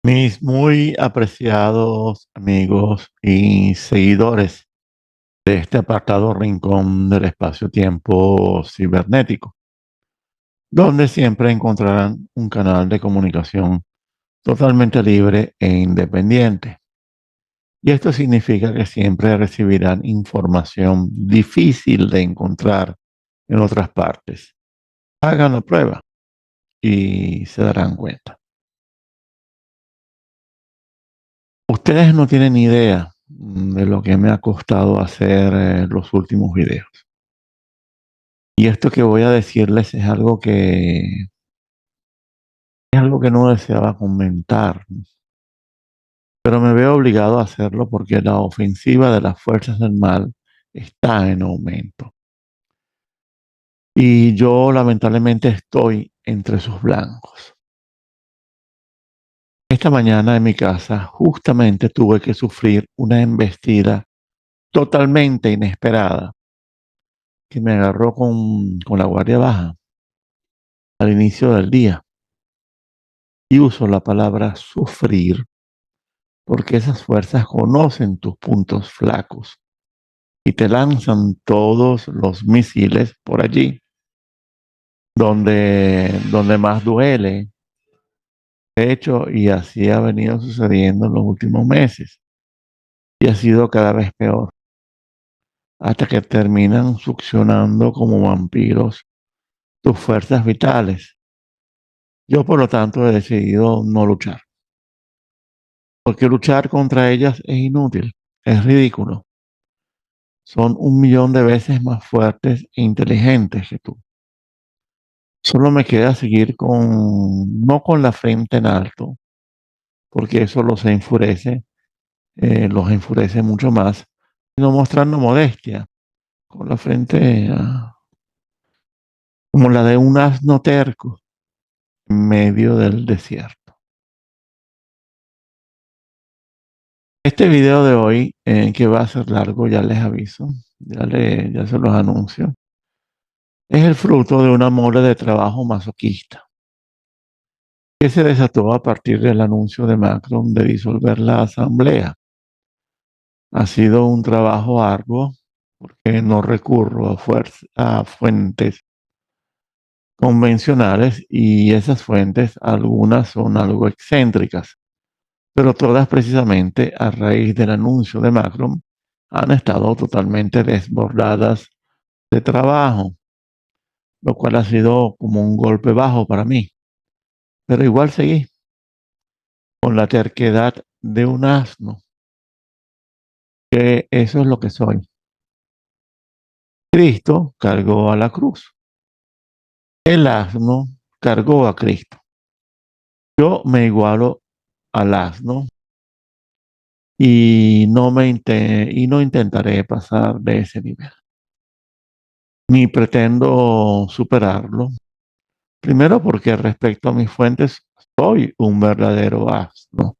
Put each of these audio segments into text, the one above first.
Mis muy apreciados amigos y seguidores de este apartado rincón del espacio-tiempo cibernético, donde siempre encontrarán un canal de comunicación totalmente libre e independiente. Y esto significa que siempre recibirán información difícil de encontrar en otras partes. Hagan la prueba y se darán cuenta. Ustedes no tienen idea de lo que me ha costado hacer los últimos videos. Y esto que voy a decirles es algo que no deseaba comentar, pero me veo obligado a hacerlo porque la ofensiva de las fuerzas del mal está en aumento. Y yo lamentablemente estoy entre sus blancos. Esta mañana en mi casa justamente tuve que sufrir una embestida totalmente inesperada que me agarró con la guardia baja al inicio del día. Y uso la palabra sufrir porque esas fuerzas conocen tus puntos flacos y te lanzan todos los misiles por allí, donde más duele. De hecho, y así ha venido sucediendo en los últimos meses, y ha sido cada vez peor, hasta que terminan succionando como vampiros tus fuerzas vitales. Yo, por lo tanto, he decidido no luchar, porque luchar contra ellas es inútil, es ridículo. Son 1 millón de veces más fuertes e inteligentes que tú. Solo me queda seguir no con la frente en alto, porque eso los enfurece mucho más, sino mostrando modestia, con la frente como la de un asno terco en medio del desierto. Este video de hoy, que va a ser largo, ya les aviso, ya se los anuncio, es el fruto de una mole de trabajo masoquista que se desató a partir del anuncio de Macron de disolver la asamblea. Ha sido un trabajo arduo porque no recurro a fuentes convencionales y esas fuentes, algunas son algo excéntricas, pero todas precisamente a raíz del anuncio de Macron han estado totalmente desbordadas de trabajo, lo cual ha sido como un golpe bajo para mí. Pero igual seguí con la terquedad de un asno, que eso es lo que soy. Cristo cargó a la cruz. El asno cargó a Cristo. Yo me igualo al asno y no intentaré pasar de ese nivel. Ni pretendo superarlo. Primero porque respecto a mis fuentes soy un verdadero asno.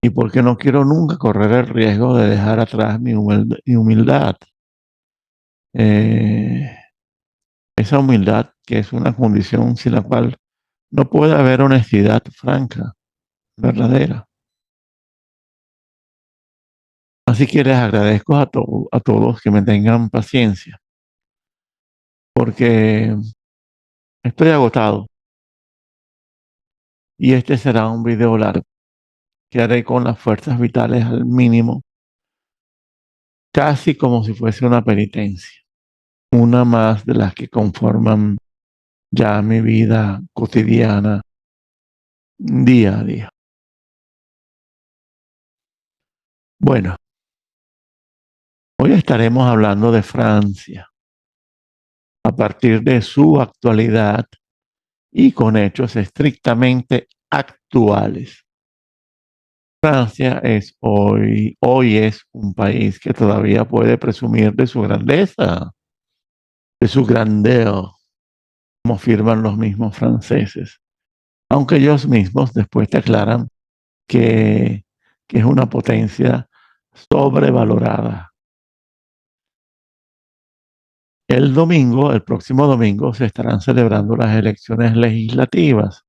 Y porque no quiero nunca correr el riesgo de dejar atrás mi humildad. Eh, esa humildad que es una condición sin la cual no puede haber honestidad franca, verdadera. Así que les agradezco a todos que me tengan paciencia, porque estoy agotado y este será un video largo que haré con las fuerzas vitales al mínimo, casi como si fuese una penitencia, una más de las que conforman ya mi vida cotidiana, día a día. Bueno, hoy estaremos hablando de Francia a partir de su actualidad y con hechos estrictamente actuales. Francia hoy es un país que todavía puede presumir de su grandeza, de su grandeur, como afirman los mismos franceses, aunque ellos mismos después te aclaran que, que es una potencia sobrevalorada. El próximo domingo, se estarán celebrando las elecciones legislativas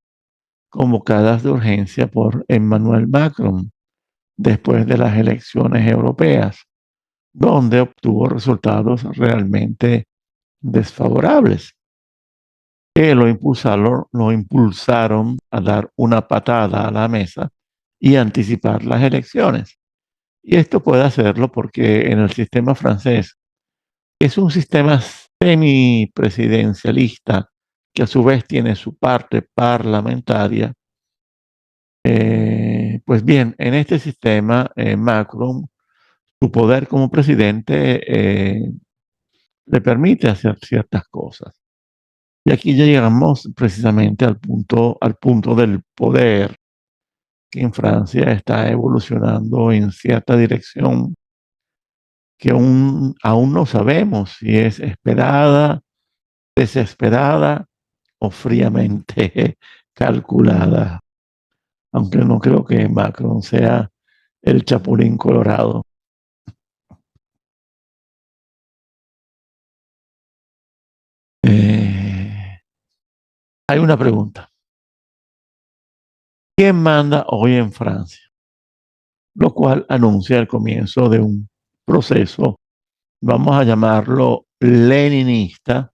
convocadas de urgencia por Emmanuel Macron después de las elecciones europeas, donde obtuvo resultados realmente desfavorables, que lo impulsaron a dar una patada a la mesa y anticipar las elecciones. Y esto puede hacerlo porque en el sistema francés es un sistema semipresidencialista que a su vez tiene su parte parlamentaria. Pues bien, en este sistema, Macron, su poder como presidente le permite hacer ciertas cosas. Y aquí ya llegamos precisamente al punto del poder, que en Francia está evolucionando en cierta dirección que aún no sabemos si es esperada, desesperada o fríamente calculada, aunque no creo que Macron sea el chapulín colorado. Eh, Hay una pregunta. ¿Quién manda hoy en Francia? Lo cual anuncia el comienzo de un proceso, vamos a llamarlo leninista,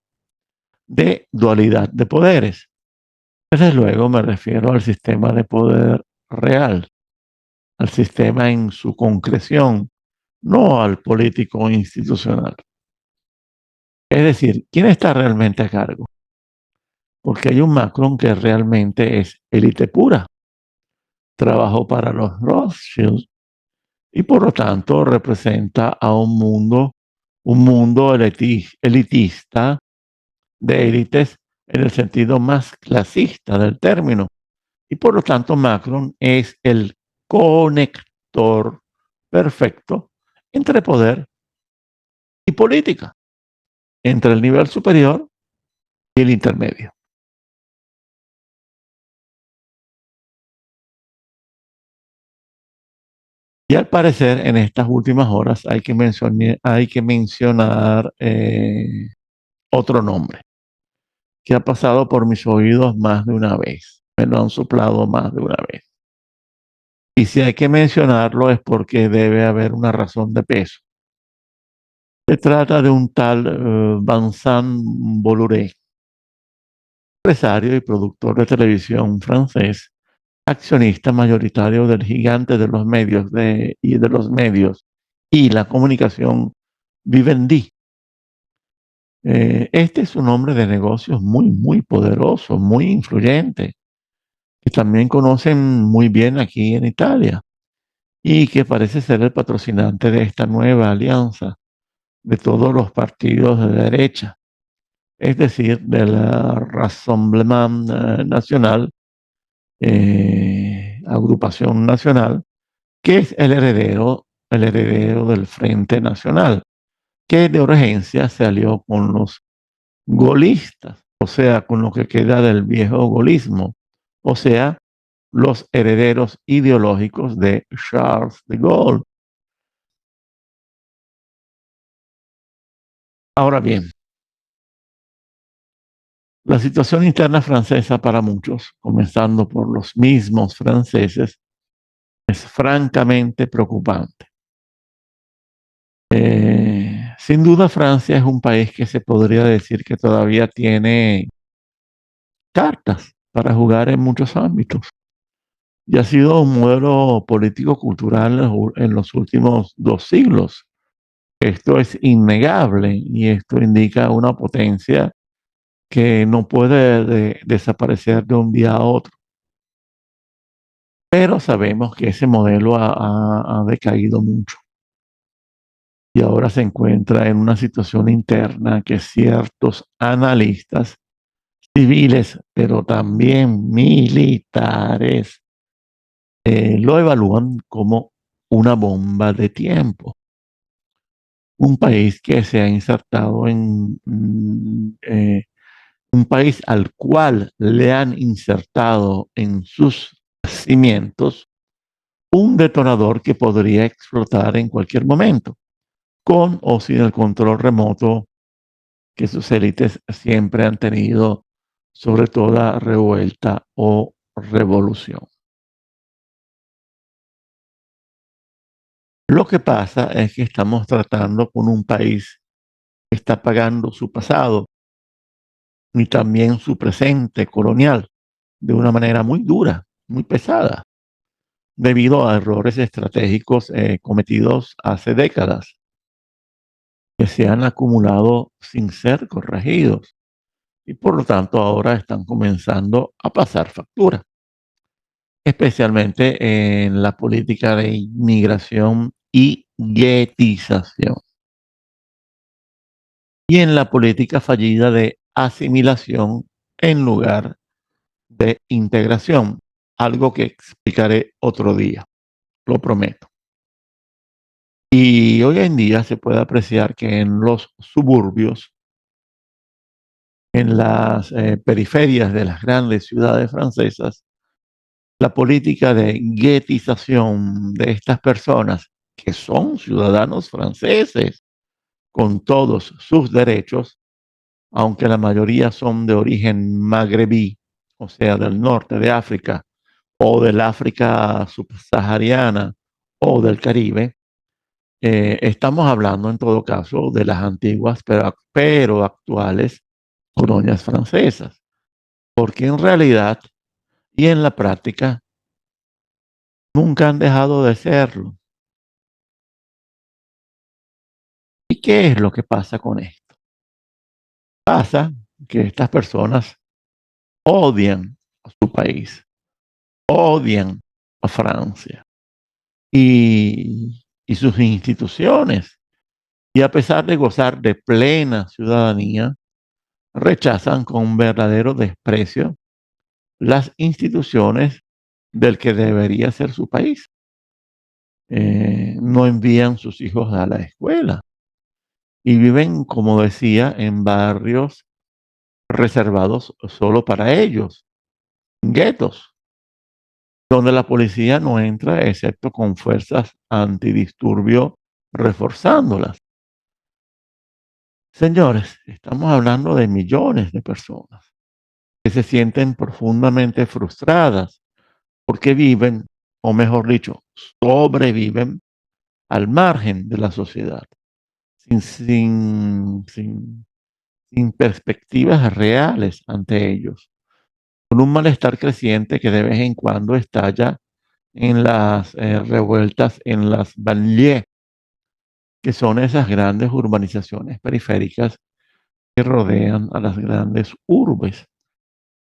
de dualidad de poderes. Desde luego me refiero al sistema de poder real, al sistema en su concreción, no al político institucional. Es decir, ¿quién está realmente a cargo? Porque hay un Macron que realmente es élite pura, trabajó para los Rothschild y por lo tanto representa a un mundo elitista de élites en el sentido más clasista del término. Y por lo tanto Macron es el conector perfecto entre poder y política, entre el nivel superior y el intermedio. Y al parecer, en estas últimas horas hay que mencionar otro nombre que ha pasado por mis oídos más de una vez. Me lo han soplado más de una vez. Y si hay que mencionarlo es porque debe haber una razón de peso. Se trata de un tal Vincent Bolloré, empresario y productor de televisión francés, accionista mayoritario del gigante de los medios y la comunicación Vivendi. Este es un hombre de negocios muy poderoso, muy influyente, que también conocen muy bien aquí en Italia y que parece ser el patrocinante de esta nueva alianza de todos los partidos de derecha, es decir, del Rassemblement Nacional, agrupación nacional, que es el heredero del Frente Nacional, que de urgencia se alió con los golistas, o sea, con lo que queda del viejo golismo, o sea, los herederos ideológicos de Charles de Gaulle. Ahora bien, la situación interna francesa para muchos, comenzando por los mismos franceses, es francamente preocupante. Sin duda, Francia es un país que se podría decir que todavía tiene cartas para jugar en muchos ámbitos y ha sido un modelo político-cultural en los últimos 2 siglos. Esto es innegable y esto indica una potencia que no puede desaparecer de un día a otro. Pero sabemos que ese modelo ha decaído mucho y ahora se encuentra en una situación interna que ciertos analistas civiles, pero también militares, lo evalúan como una bomba de tiempo. Un país que se ha insertado un país al cual le han insertado en sus cimientos un detonador que podría explotar en cualquier momento, con o sin el control remoto que sus élites siempre han tenido sobre toda revuelta o revolución. Lo que pasa es que estamos tratando con un país que está pagando su pasado y también su presente colonial de una manera muy dura, muy pesada, debido a errores estratégicos cometidos hace décadas que se han acumulado sin ser corregidos y por lo tanto ahora están comenzando a pasar factura, especialmente en la política de inmigración y guetización y en la política fallida de asimilación en lugar de integración, algo que explicaré otro día, lo prometo. Y hoy en día se puede apreciar que en los suburbios, en las periferias de las grandes ciudades francesas, la política de guetización de estas personas, que son ciudadanos franceses con todos sus derechos, aunque la mayoría son de origen magrebí, o sea, del norte de África, o del África subsahariana, o del Caribe, estamos hablando en todo caso de las antiguas, pero actuales colonias francesas, porque en realidad y en la práctica nunca han dejado de serlo. ¿Y qué es lo que pasa con esto? Pasa que estas personas odian a su país, odian a Francia y sus instituciones. Y a pesar de gozar de plena ciudadanía, rechazan con verdadero desprecio las instituciones del que debería ser su país. No envían sus hijos a la escuela y viven, como decía, en barrios reservados solo para ellos, guetos, donde la policía no entra excepto con fuerzas antidisturbio reforzándolas. Señores, estamos hablando de millones de personas que se sienten profundamente frustradas porque viven, o mejor dicho, sobreviven al margen de la sociedad, sin, sin, sin, sin perspectivas reales ante ellos, con un malestar creciente que de vez en cuando estalla en las revueltas en las banlieues, que son esas grandes urbanizaciones periféricas que rodean a las grandes urbes,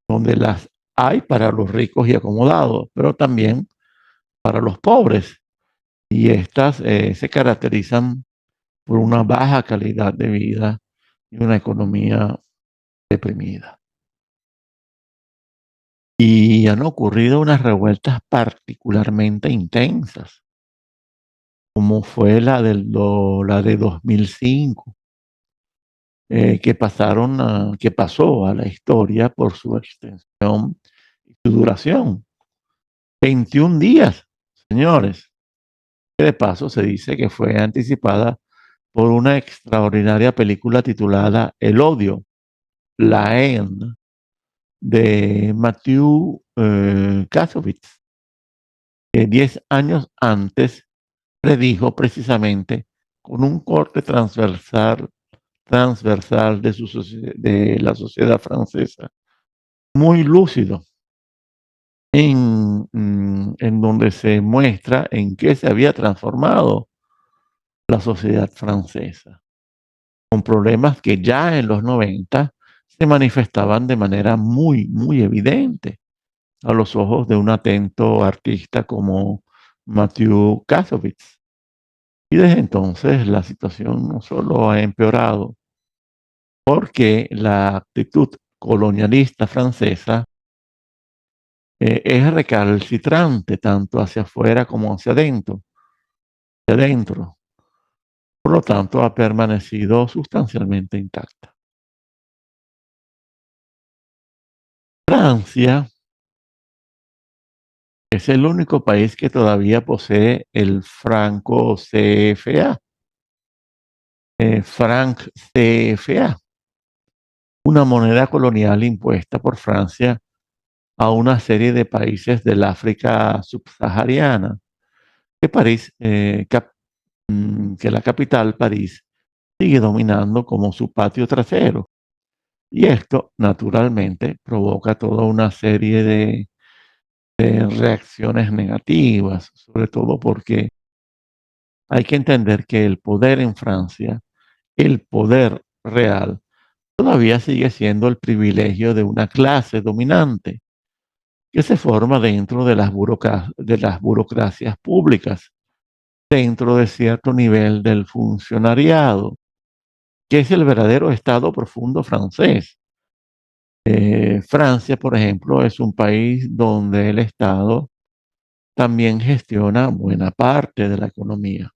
donde las hay para los ricos y acomodados, pero también para los pobres. Y estas se caracterizan por una baja calidad de vida y una economía deprimida. Y han ocurrido unas revueltas particularmente intensas, como fue la de 2005, que pasó a la historia por su extensión y su duración. 21 días, señores. De paso, se dice que fue anticipada por una extraordinaria película titulada El odio, la haine, de Matthew Kassovitz, que 10 años antes predijo precisamente con un corte transversal de, de la sociedad francesa, muy lúcido, en donde se muestra en qué se había transformado la sociedad francesa, con problemas que ya en los 90 se manifestaban de manera muy, muy evidente a los ojos de un atento artista como Matthew Kassovitz. Y desde entonces la situación no solo ha empeorado, porque la actitud colonialista francesa es recalcitrante tanto hacia afuera como hacia adentro, hacia adentro. Por lo tanto, ha permanecido sustancialmente intacta. Francia es el único país que todavía posee el franco CFA, franc CFA, una moneda colonial impuesta por Francia a una serie de países del África subsahariana, que que la capital, París, sigue dominando como su patio trasero. Y esto, naturalmente, provoca toda una serie de reacciones negativas, sobre todo porque hay que entender que el poder en Francia, el poder real, todavía sigue siendo el privilegio de una clase dominante que se forma dentro de de las burocracias públicas, dentro de cierto nivel del funcionariado, que es el verdadero Estado profundo francés. Francia, por ejemplo, es un país donde el Estado también gestiona buena parte de la economía.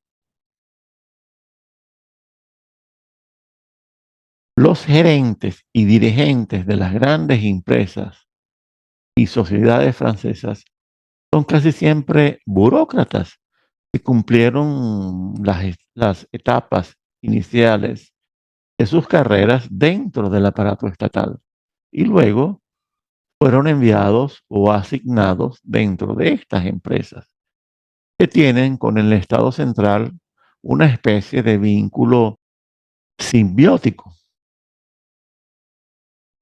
Los gerentes y dirigentes de las grandes empresas y sociedades francesas son casi siempre burócratas que cumplieron las etapas iniciales de sus carreras dentro del aparato estatal y luego fueron enviados o asignados dentro de estas empresas que tienen con el Estado central una especie de vínculo simbiótico.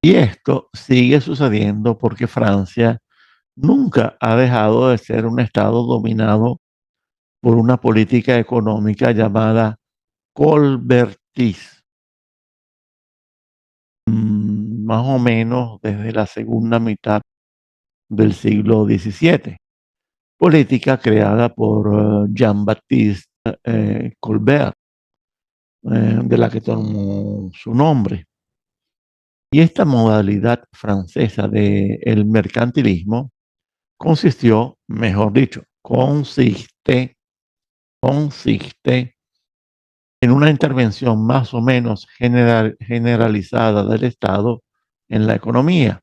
Y esto sigue sucediendo porque Francia nunca ha dejado de ser un Estado dominado por una política económica llamada Colbertis, más o menos desde la segunda mitad del siglo XVII, política creada por Jean-Baptiste Colbert, de la que tomó su nombre. Y esta modalidad francesa del mercantilismo consistió, mejor dicho, consiste en una intervención más o menos generalizada del Estado en la economía,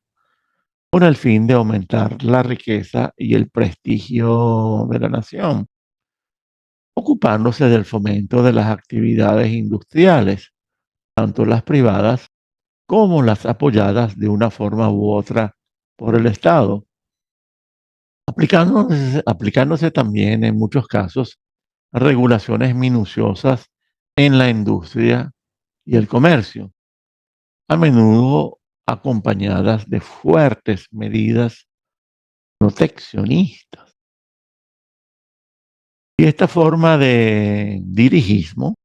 con el fin de aumentar la riqueza y el prestigio de la nación, ocupándose del fomento de las actividades industriales, tanto las privadas como las apoyadas de una forma u otra por el Estado, aplicándose también en muchos casos regulaciones minuciosas en la industria y el comercio, a menudo acompañadas de fuertes medidas proteccionistas. Y esta forma de dirigismo,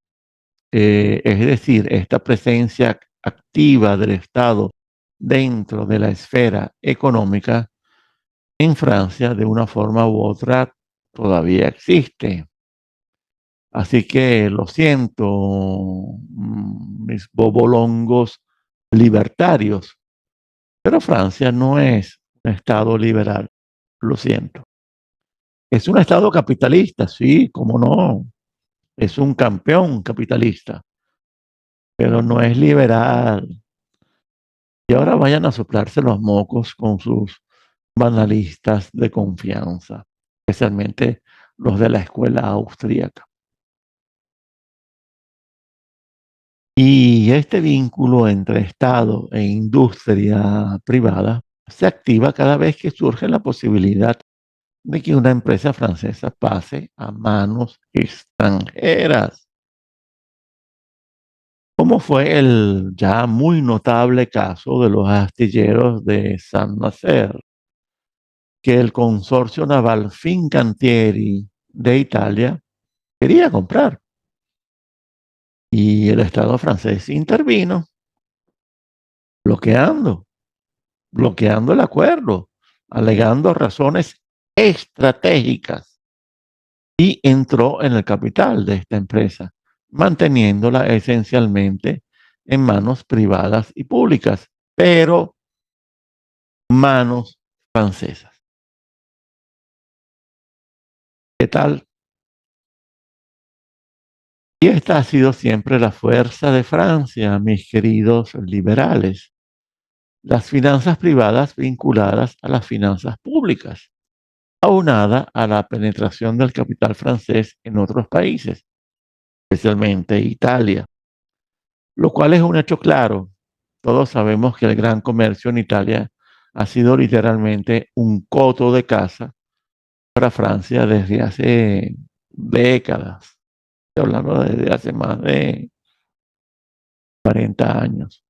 es decir, esta presencia activa del Estado dentro de la esfera económica, en Francia, de una forma u otra, todavía existe. Así que lo siento, mis bobolongos libertarios, pero Francia no es un Estado liberal, lo siento. Es un Estado capitalista, sí, cómo no, es un campeón capitalista, pero no es liberal. Y ahora vayan a soplarse los mocos con sus banalistas de confianza, especialmente los de la escuela austríaca. Y este vínculo entre Estado e industria privada se activa cada vez que surge la posibilidad de que una empresa francesa pase a manos extranjeras, como fue el ya muy notable caso de los astilleros de Saint-Nazaire, que el consorcio naval Fincantieri de Italia quería comprar. Y el Estado francés intervino, bloqueando, bloqueando el acuerdo, alegando razones estratégicas, y entró en el capital de esta empresa, manteniéndola esencialmente en manos privadas y públicas, pero manos francesas. ¿Qué tal? Y esta ha sido siempre la fuerza de Francia, mis queridos liberales. Las finanzas privadas vinculadas a las finanzas públicas, aunada a la penetración del capital francés en otros países, especialmente Italia, lo cual es un hecho claro. Todos sabemos que el gran comercio en Italia ha sido literalmente un coto de caza para Francia desde hace décadas. Estoy hablando desde hace más de 40 años.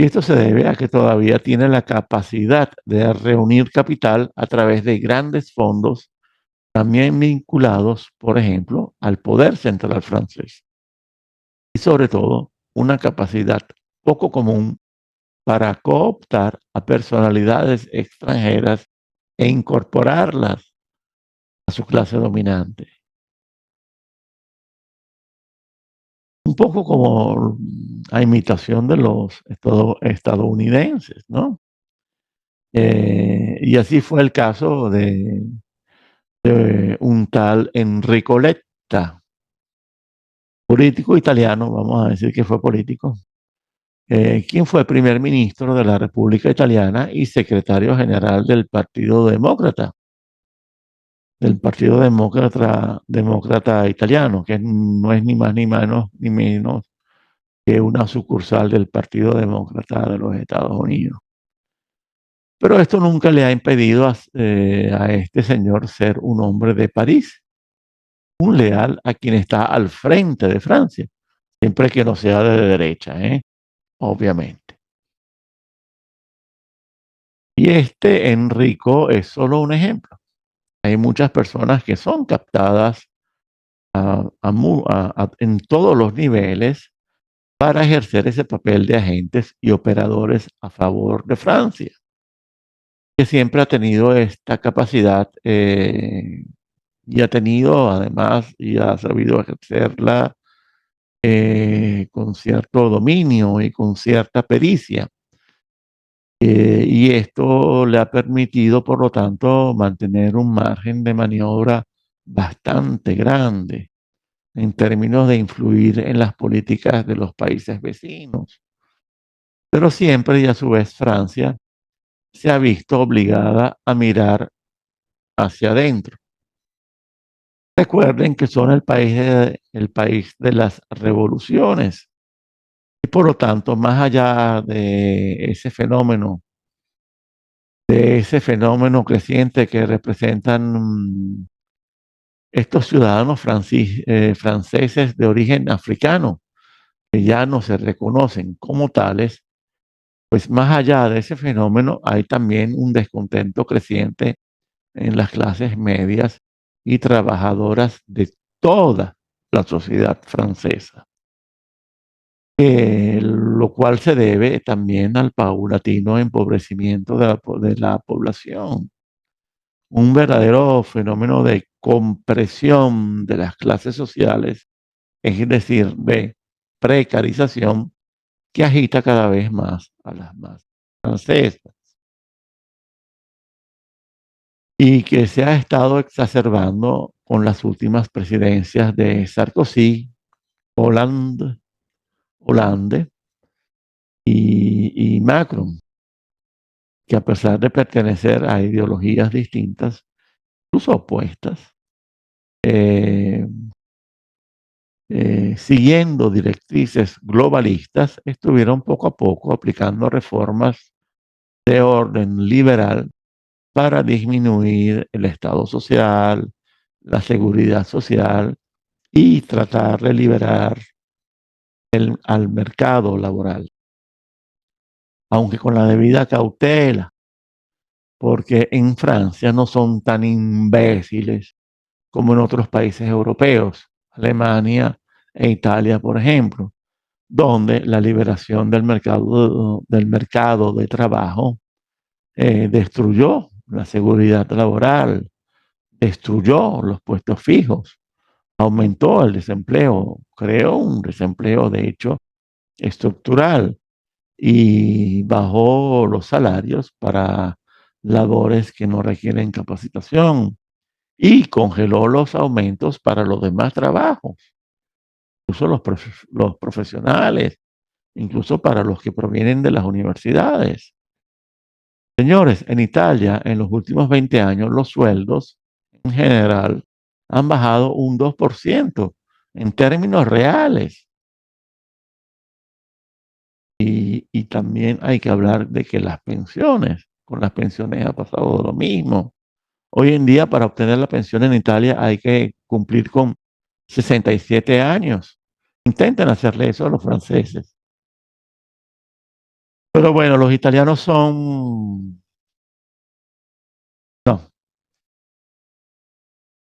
Y esto se debe a que todavía tiene la capacidad de reunir capital a través de grandes fondos, también vinculados, por ejemplo, al poder central francés. Y sobre todo, una capacidad poco común para cooptar a personalidades extranjeras e incorporarlas a su clase dominante. Un poco como a imitación de los estadounidenses, ¿no? Y así fue el caso de un tal Enrico Letta, político italiano, vamos a decir que fue político, quien fue primer ministro de la República Italiana y secretario general del Partido Demócrata Italiano, que no es ni más ni menos que una sucursal del Partido Demócrata de los Estados Unidos. Pero esto nunca le ha impedido a este señor ser un hombre de París, un leal a quien está al frente de Francia, siempre que no sea de derecha, obviamente. Y este Enrico es solo un ejemplo. Hay muchas personas que son captadas en todos los niveles para ejercer ese papel de agentes y operadores a favor de Francia, que siempre ha tenido esta capacidad y ha tenido además y ha sabido ejercerla con cierto dominio y con cierta pericia. Y esto le ha permitido, por lo tanto, mantener un margen de maniobra bastante grande en términos de influir en las políticas de los países vecinos. Pero siempre y a su vez Francia se ha visto obligada a mirar hacia adentro. Recuerden que son el país de las revoluciones y por lo tanto, más allá de ese fenómeno creciente que representan estos ciudadanos franceses de origen africano, que ya no se reconocen como tales, pues más allá de ese fenómeno hay también un descontento creciente en las clases medias y trabajadoras de toda la sociedad francesa, lo cual se debe también al paulatino empobrecimiento de la población, un verdadero fenómeno de compresión de las clases sociales, es decir, de precarización que agita cada vez más a las masas francesas y que se ha estado exacerbando con las últimas presidencias de Sarkozy, Hollande, Hollande y Macron, que a pesar de pertenecer a ideologías distintas, incluso opuestas, eh, siguiendo directrices globalistas, estuvieron poco a poco aplicando reformas de orden liberal para disminuir el estado social, la seguridad social y tratar de liberar al mercado laboral, aunque con la debida cautela, porque en Francia no son tan imbéciles como en otros países europeos, Alemania e Italia, por ejemplo, donde la liberación del mercado de trabajo destruyó la seguridad laboral, destruyó los puestos fijos, aumentó el desempleo, creó un desempleo de hecho estructural y bajó los salarios para labores que no requieren capacitación y congeló los aumentos para los demás trabajos, incluso los profesionales, incluso para los que provienen de las universidades. Señores, en Italia en los últimos 20 años los sueldos en general han bajado un 2% en términos reales. Y también hay que hablar de que con las pensiones ha pasado lo mismo. Hoy en día, para obtener la pensión en Italia hay que cumplir con 67 años. Intentan hacerle eso a los franceses. Pero bueno, los italianos son... No,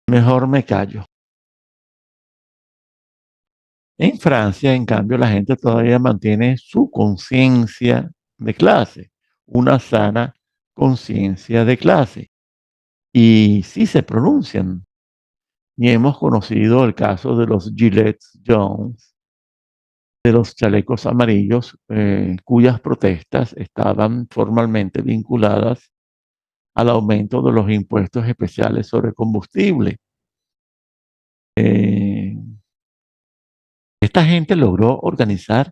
mejor me callo. En Francia, en cambio, la gente todavía mantiene su conciencia de clase, una sana conciencia de clase. Y sí se pronuncian. Y hemos conocido el caso de los Gillette Jones, de los chalecos amarillos, cuyas protestas estaban formalmente vinculadas al aumento de los impuestos especiales sobre combustible. Eh, Esta gente logró organizar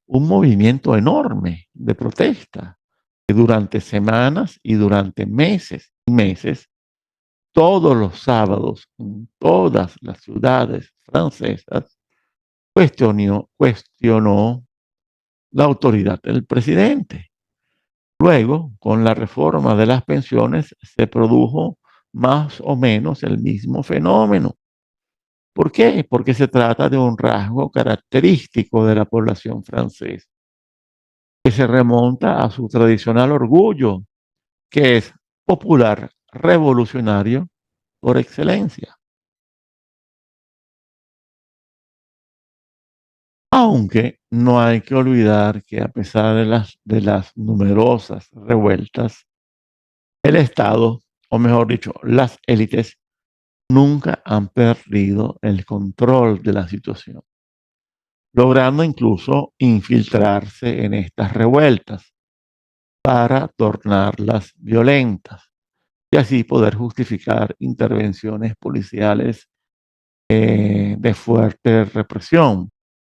un movimiento enorme de protesta que durante semanas y durante meses y meses, todos los sábados, en todas las ciudades francesas, cuestionó la autoridad del presidente. Luego, con la reforma de las pensiones, se produjo más o menos el mismo fenómeno. ¿Por qué? Porque se trata de un rasgo característico de la población francesa, que se remonta a su tradicional orgullo, que es popular, revolucionario por excelencia. Aunque no hay que olvidar que a pesar de las numerosas revueltas, el Estado, o mejor dicho, las élites, nunca han perdido el control de la situación, logrando incluso infiltrarse en estas revueltas para tornarlas violentas y así poder justificar intervenciones policiales de fuerte represión,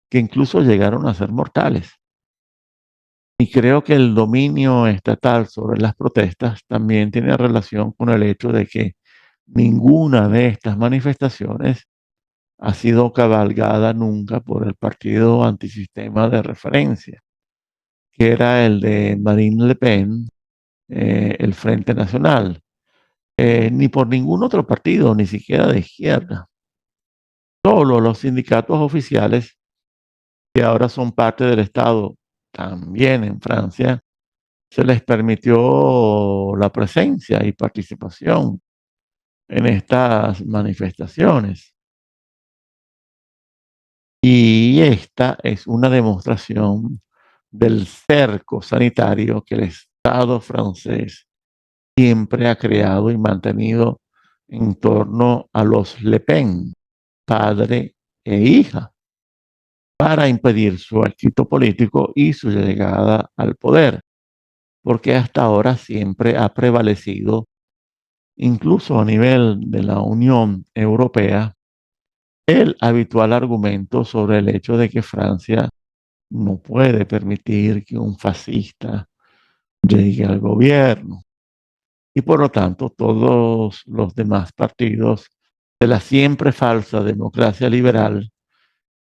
que incluso llegaron a ser mortales. Y creo que el dominio estatal sobre las protestas también tiene relación con el hecho de que ninguna de estas manifestaciones ha sido cabalgada nunca por el partido antisistema de referencia, que era el de Marine Le Pen, el Frente Nacional, ni por ningún otro partido, ni siquiera de izquierda. Solo los sindicatos oficiales, que ahora son parte del Estado, también en Francia, se les permitió la presencia y participación en estas manifestaciones. Y esta es una demostración del cerco sanitario que el Estado francés siempre ha creado y mantenido en torno a los Le Pen, padre e hija, para impedir su éxito político y su llegada al poder, porque hasta ahora siempre ha prevalecido, incluso a nivel de la Unión Europea, el habitual argumento sobre el hecho de que Francia no puede permitir que un fascista llegue al gobierno. Y por lo tanto, todos los demás partidos de la siempre falsa democracia liberal,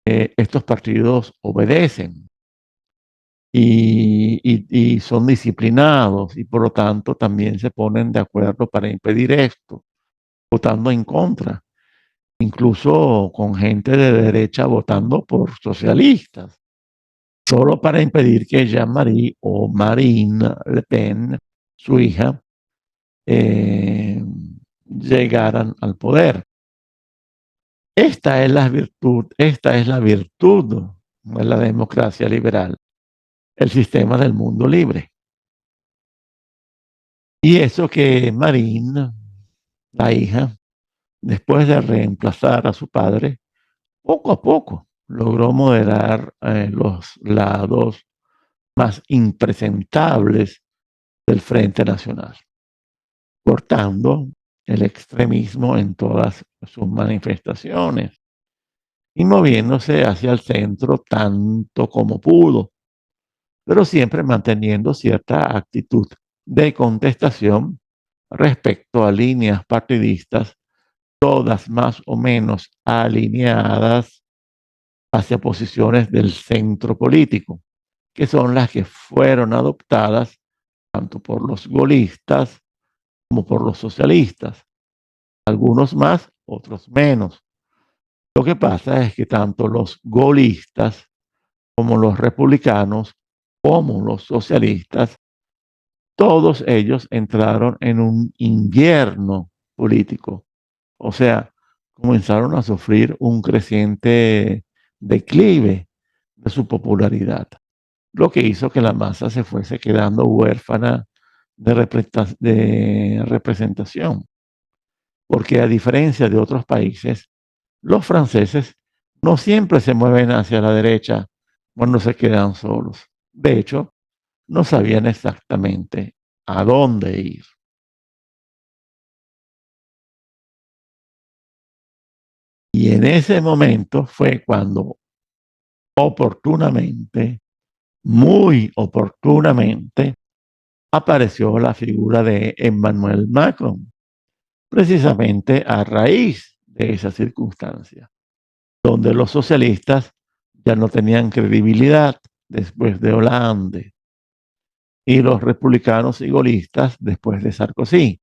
estos partidos obedecen y son disciplinados y por lo tanto también se ponen de acuerdo para impedir esto, votando en contra, incluso con gente de derecha votando por socialistas, solo para impedir que Jean-Marie o Marine Le Pen, su hija, eh, llegaran al poder. Esta es la virtud de la democracia liberal, el sistema del mundo libre. Y eso que Marine, la hija, después de reemplazar a su padre, poco a poco logró moderar los lados más impresentables del Frente Nacional, cortando el extremismo en todas sus manifestaciones y moviéndose hacia el centro tanto como pudo, pero siempre manteniendo cierta actitud de contestación respecto a líneas partidistas, todas más o menos alineadas hacia posiciones del centro político, que son las que fueron adoptadas tanto por los gaullistas como por los socialistas, algunos más, otros menos. Lo que pasa es que tanto los gaullistas como los republicanos, como los socialistas, todos ellos entraron en un invierno político. O sea, comenzaron a sufrir un creciente declive de su popularidad, lo que hizo que la masa se fuese quedando huérfana de representación. Porque a diferencia de otros países, los franceses no siempre se mueven hacia la derecha cuando se quedan solos. De hecho, no sabían exactamente a dónde ir. Y en ese momento fue cuando oportunamente, muy oportunamente, apareció la figura de Emmanuel Macron, precisamente a raíz de esa circunstancia, donde los socialistas ya no tenían credibilidad después de Hollande y los republicanos y gaullistas después de Sarkozy.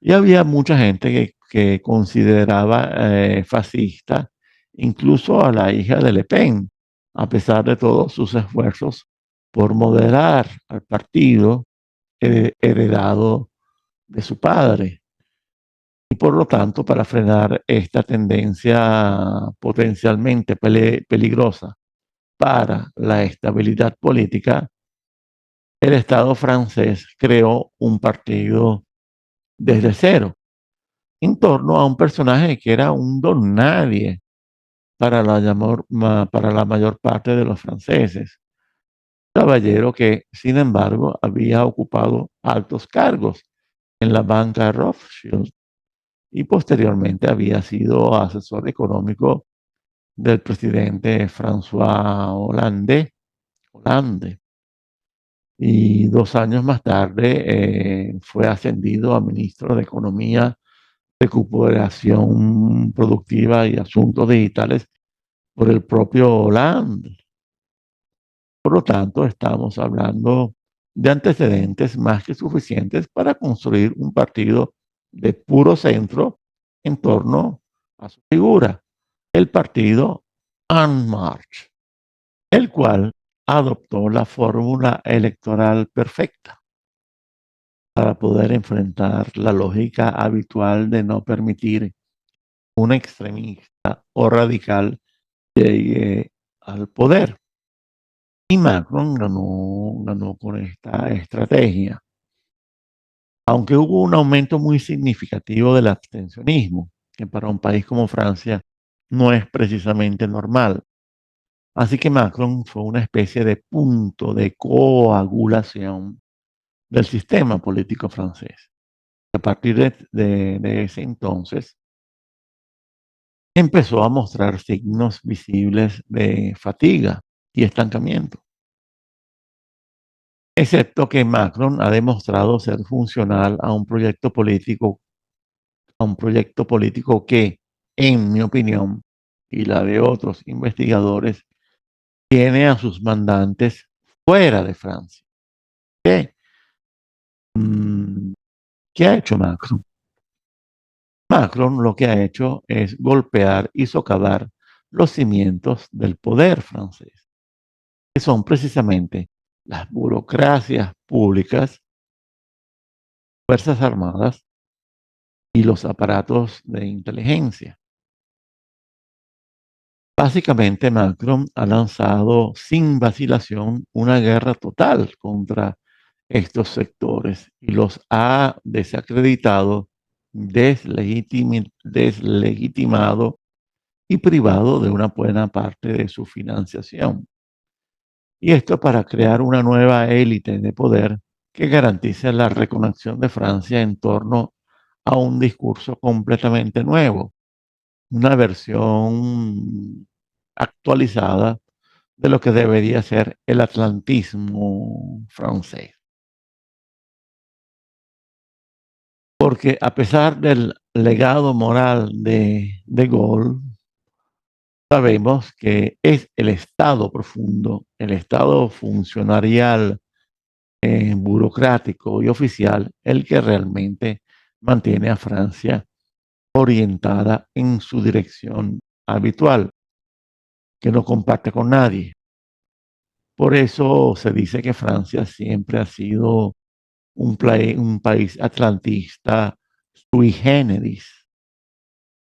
Y había mucha gente que consideraba fascista incluso a la hija de Le Pen, a pesar de todos sus esfuerzos por moderar al partido heredado de su padre. Y por lo tanto, para frenar esta tendencia potencialmente peligrosa para la estabilidad política, el Estado francés creó un partido desde cero, en torno a un personaje que era un don nadie para la mayor parte de los franceses. Caballero que, sin embargo, había ocupado altos cargos en la banca Rothschild y posteriormente había sido asesor económico del presidente François Hollande. Y 2 años más tarde fue ascendido a ministro de Economía, Recuperación Productiva y Asuntos Digitales por el propio Hollande. Por lo tanto, estamos hablando de antecedentes más que suficientes para construir un partido de puro centro en torno a su figura, el partido En Marche, el cual adoptó la fórmula electoral perfecta para poder enfrentar la lógica habitual de no permitir un extremista o radical llegue al poder. Y Macron ganó con esta estrategia, aunque hubo un aumento muy significativo del abstencionismo, que para un país como Francia no es precisamente normal. Así que Macron fue una especie de punto de coagulación del sistema político francés. A partir de ese entonces, empezó a mostrar signos visibles de fatiga y estancamiento, excepto que Macron ha demostrado ser funcional a un proyecto político que, en mi opinión y la de otros investigadores, tiene a sus mandantes fuera de Francia. ¿Qué, mm, ¿Qué ha hecho Macron? Macron lo que ha hecho es golpear y socavar los cimientos del poder francés, que son precisamente las burocracias públicas, fuerzas armadas y los aparatos de inteligencia. Básicamente, Macron ha lanzado sin vacilación una guerra total contra estos sectores y los ha desacreditado, deslegitimado y privado de una buena parte de su financiación. Y esto para crear una nueva élite de poder que garantice la reconexión de Francia en torno a un discurso completamente nuevo, una versión actualizada de lo que debería ser el atlantismo francés. Porque a pesar del legado moral de Gaulle, sabemos que es el Estado profundo, el Estado funcionarial, burocrático y oficial, el que realmente mantiene a Francia orientada en su dirección habitual, que no comparte con nadie. Por eso se dice que Francia siempre ha sido un país atlantista sui generis,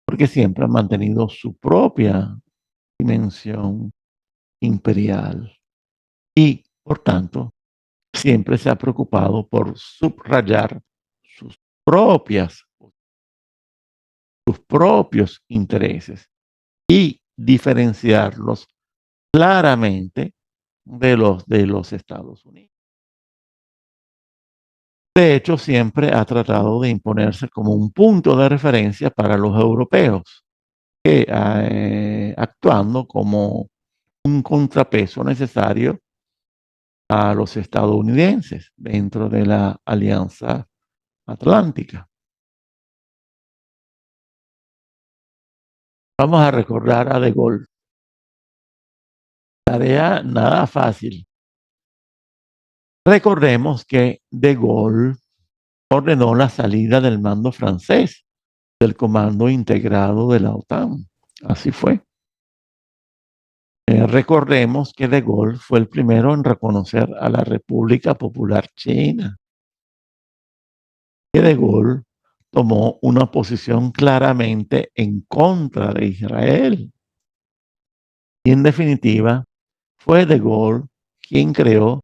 porque siempre ha mantenido su propia dimensión imperial y, por tanto, siempre se ha preocupado por subrayar sus propias, sus propios intereses y diferenciarlos claramente de los Estados Unidos. De hecho, siempre ha tratado de imponerse como un punto de referencia para los europeos, que, actuando como un contrapeso necesario a los estadounidenses dentro de la Alianza Atlántica. Vamos a recordar a De Gaulle. Tarea nada fácil. Recordemos que De Gaulle ordenó la salida del mando francés del comando integrado de la OTAN. Así fue. Recordemos que De Gaulle fue el primero en reconocer a la República Popular China. Que De Gaulle tomó una posición claramente en contra de Israel. Y en definitiva, fue De Gaulle quien creó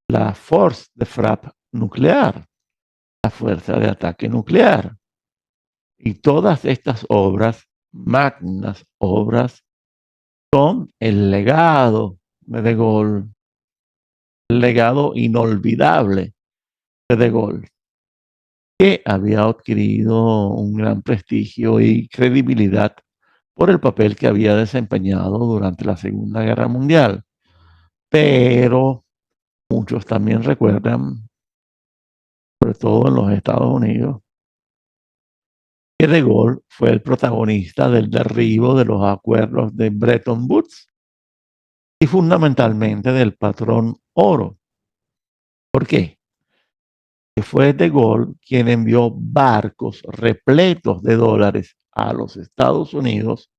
la Force de Frappe nuclear, la fuerza de ataque nuclear. Y todas estas obras, magnas obras, son el legado de Gaulle, el legado inolvidable de Gaulle, que había adquirido un gran prestigio y credibilidad por el papel que había desempeñado durante la Segunda Guerra Mundial. Pero muchos también recuerdan, sobre todo en los Estados Unidos, que De Gaulle fue el protagonista del derribo de los acuerdos de Bretton Woods y fundamentalmente del patrón oro. ¿Por qué? Que fue De Gaulle quien envió barcos repletos de dólares a los Estados Unidos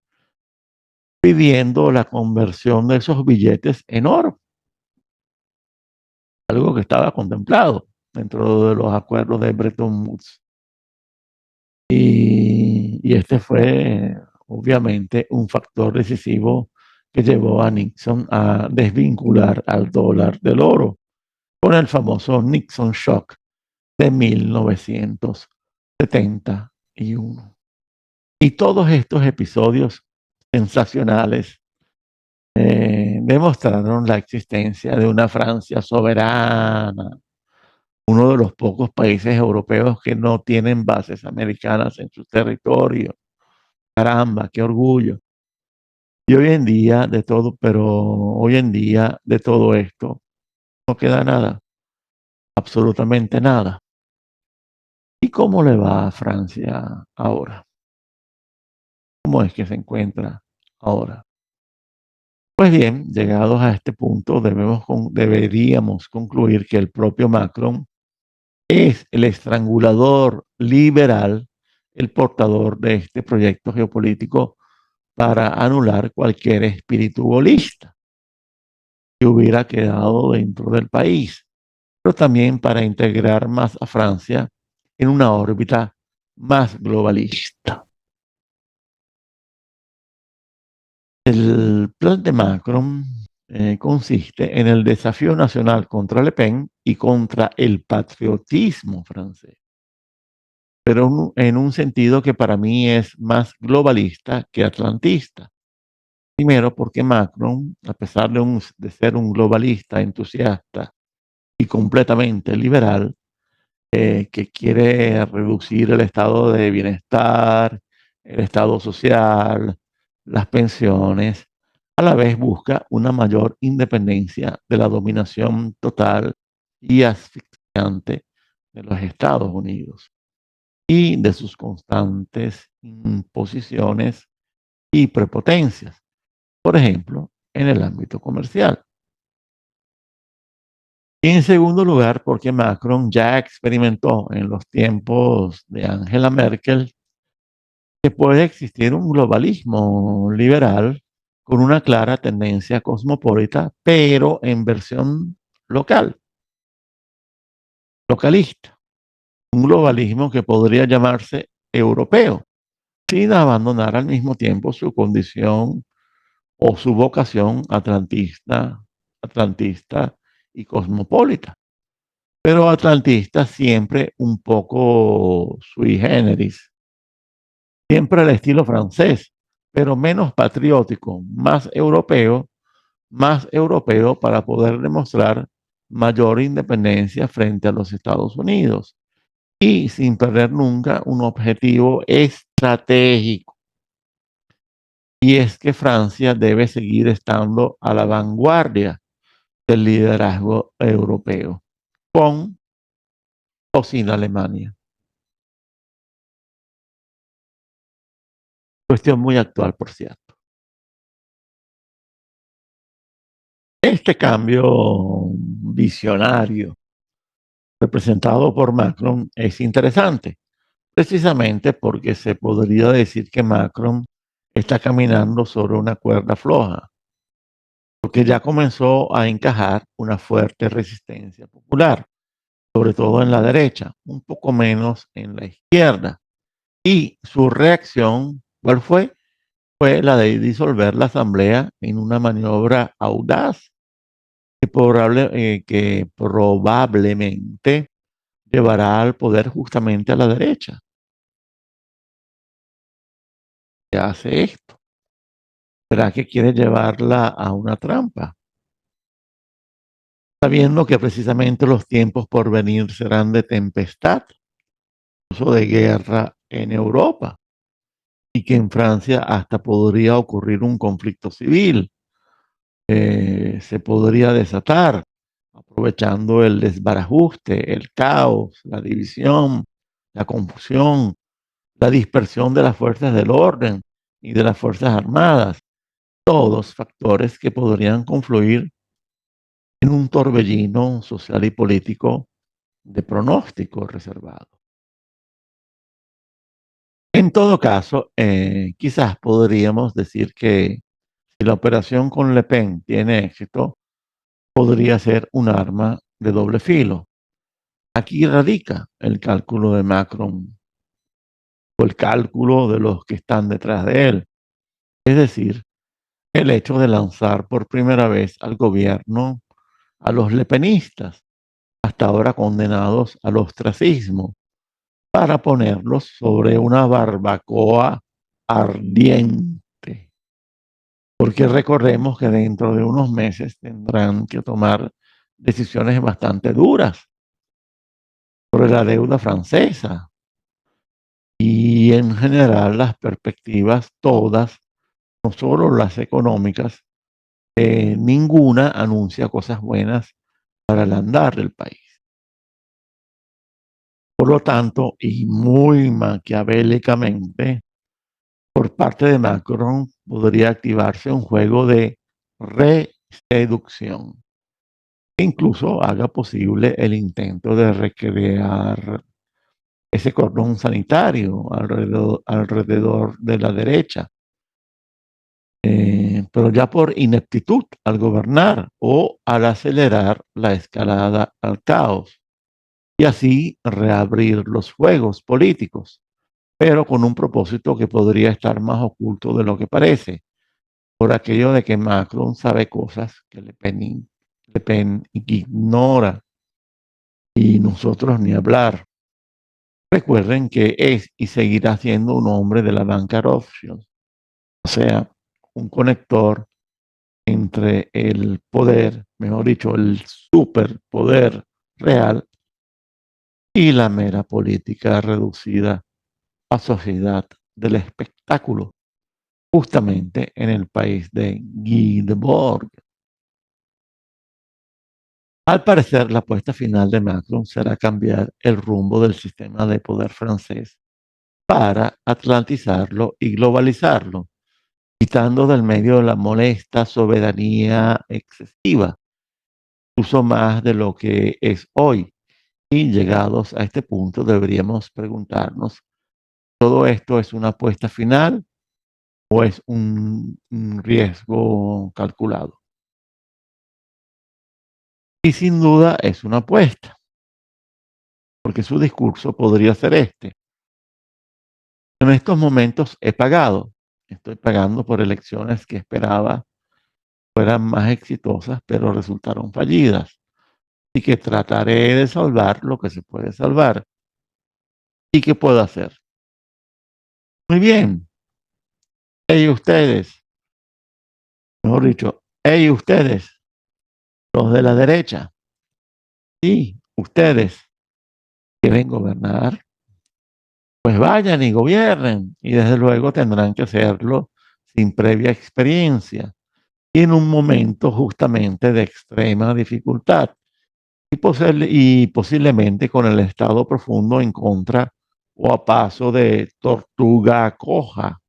pidiendo la conversión de esos billetes en oro, algo que estaba contemplado dentro de los acuerdos de Bretton Woods. Y este fue obviamente un factor decisivo que llevó a Nixon a desvincular al dólar del oro con el famoso Nixon Shock de 1971. Y todos estos episodios sensacionales demostraron la existencia de una Francia soberana, uno de los pocos países europeos que no tienen bases americanas en su territorio. Caramba, qué orgullo. Y hoy en día de todo, pero hoy en día de todo esto no queda nada, absolutamente nada. ¿Y cómo le va a Francia ahora? ¿Cómo es que se encuentra ahora? Pues bien, llegados a este punto, deberíamos concluir que el propio Macron es el estrangulador liberal, el portador de este proyecto geopolítico para anular cualquier espíritu golista que hubiera quedado dentro del país, pero también para integrar más a Francia en una órbita más globalista. El plan de Macron consiste en el desafío nacional contra Le Pen y contra el patriotismo francés, pero en un sentido que para mí es más globalista que atlantista. Primero, porque Macron, a pesar de ser un globalista entusiasta y completamente liberal, que quiere reducir el estado de bienestar, el estado social, las pensiones, a la vez busca una mayor independencia de la dominación total y asfixiante de los Estados Unidos y de sus constantes imposiciones y prepotencias. por ejemplo, en el ámbito comercial. Y en segundo lugar, porque Macron ya experimentó en los tiempos de Angela Merkel que puede existir un globalismo liberal con una clara tendencia cosmopolita, pero en versión local, localista. Un globalismo que podría llamarse europeo, sin abandonar al mismo tiempo su condición o su vocación atlantista y cosmopolita. Pero atlantista siempre un poco sui generis, siempre al estilo francés, pero menos patriótico, más europeo para poder demostrar mayor independencia frente a los Estados Unidos y sin perder nunca un objetivo estratégico. Y es que Francia debe seguir estando a la vanguardia del liderazgo europeo, con o sin Alemania. Cuestión muy actual, por cierto. Este cambio visionario representado por Macron es interesante, precisamente porque se podría decir que Macron está caminando sobre una cuerda floja, porque ya comenzó a encajar una fuerte resistencia popular, sobre todo en la derecha, un poco menos en la izquierda. Y su reacción, ¿cuál fue? Fue la de disolver la asamblea en una maniobra audaz que probablemente llevará al poder justamente a la derecha. ¿Qué hace esto? ¿Será que quiere llevarla a una trampa? Sabiendo que precisamente los tiempos por venir serán de tempestad, incluso de guerra en Europa, y que en Francia hasta podría ocurrir un conflicto civil, se podría desatar, aprovechando el desbarajuste, el caos, la división, la confusión, la dispersión de las fuerzas del orden y de las fuerzas armadas, todos factores que podrían confluir en un torbellino social y político de pronóstico reservado. En todo caso, quizás podríamos decir que si la operación con Le Pen tiene éxito, podría ser un arma de doble filo. Aquí radica el cálculo de Macron o el cálculo de los que están detrás de él. Es decir, el hecho de lanzar por primera vez al gobierno a los lepenistas, hasta ahora condenados al ostracismo, para ponerlos sobre una barbacoa ardiente. Porque recordemos que dentro de unos meses tendrán que tomar decisiones bastante duras sobre la deuda francesa y en general las perspectivas todas, no solo las económicas, ninguna anuncia cosas buenas para el andar del país. Por lo tanto, y muy maquiavélicamente, por parte de Macron podría activarse un juego de reseducción que incluso haga posible el intento de recrear ese cordón sanitario alrededor de la derecha, pero ya por ineptitud al gobernar o al acelerar la escalada al caos y así reabrir los juegos políticos, pero con un propósito que podría estar más oculto de lo que parece, por aquello de que Macron sabe cosas que Le Pen ignora y nosotros ni hablar. Recuerden que es y seguirá siendo un hombre de la banca Rothschild, o sea, un conector entre el poder, mejor dicho, el superpoder real y la mera política reducida a sociedad del espectáculo, justamente en el país de Guy Debord. Al parecer, la apuesta final de Macron será cambiar el rumbo del sistema de poder francés para atlantizarlo y globalizarlo, quitando del medio la molesta soberanía excesiva, uso más de lo que es hoy. Y llegados a este punto, deberíamos preguntarnos, ¿todo esto es una apuesta final o es un riesgo calculado? Y sin duda es una apuesta, porque su discurso podría ser este: en estos momentos he pagado, estoy pagando por elecciones que esperaba fueran más exitosas, pero resultaron fallidas, y que trataré de salvar lo que se puede salvar. ¿Y qué puedo hacer? Muy bien. Hey ustedes, mejor dicho, hey ustedes, los de la derecha, sí, ustedes quieren gobernar, pues vayan y gobiernen, y desde luego tendrán que hacerlo sin previa experiencia y en un momento justamente de extrema dificultad y posiblemente con el estado profundo en contra o a paso de tortuga coja.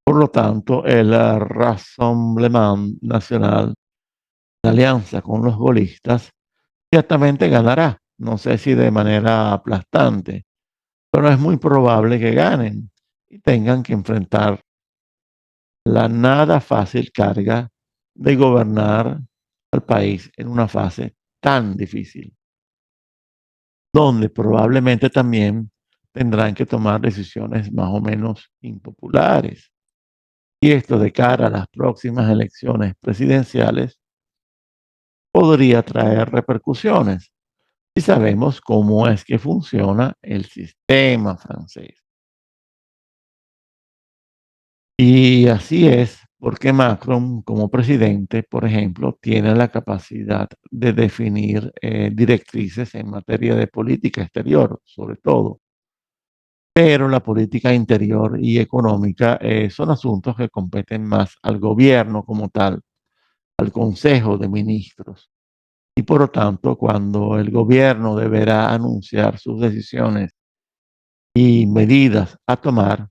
Por lo tanto, el Rassemblement Nacional, la alianza con los golistas, ciertamente ganará. No sé si de manera aplastante, pero es muy probable que ganen y tengan que enfrentar la nada fácil carga de gobernar al país en una fase tan difícil, donde probablemente también tendrán que tomar decisiones más o menos impopulares. Y esto de cara a las próximas elecciones presidenciales podría traer repercusiones si sabemos cómo es que funciona el sistema francés. Y así es porque Macron, como presidente, por ejemplo, tiene la capacidad de definir directrices en materia de política exterior, sobre todo. Pero la política interior y económica son asuntos que competen más al gobierno como tal, al Consejo de Ministros. Y por lo tanto, cuando el gobierno deberá anunciar sus decisiones y medidas a tomar,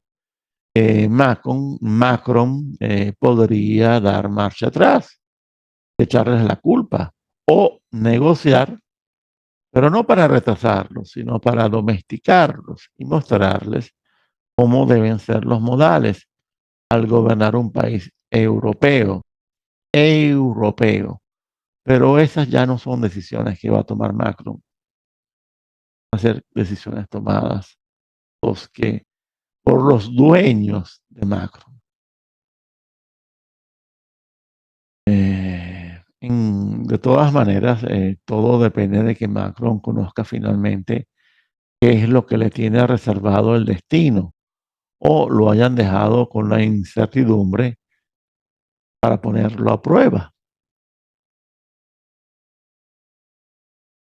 Macron podría dar marcha atrás, echarles la culpa o negociar, pero no para retrasarlos, sino para domesticarlos y mostrarles cómo deben ser los modales al gobernar un país europeo. Pero esas ya no son decisiones que va a tomar Macron, van a ser decisiones tomadas por los dueños de Macron. De todas maneras, todo depende de que Macron conozca finalmente qué es lo que le tiene reservado el destino o lo hayan dejado con la incertidumbre para ponerlo a prueba.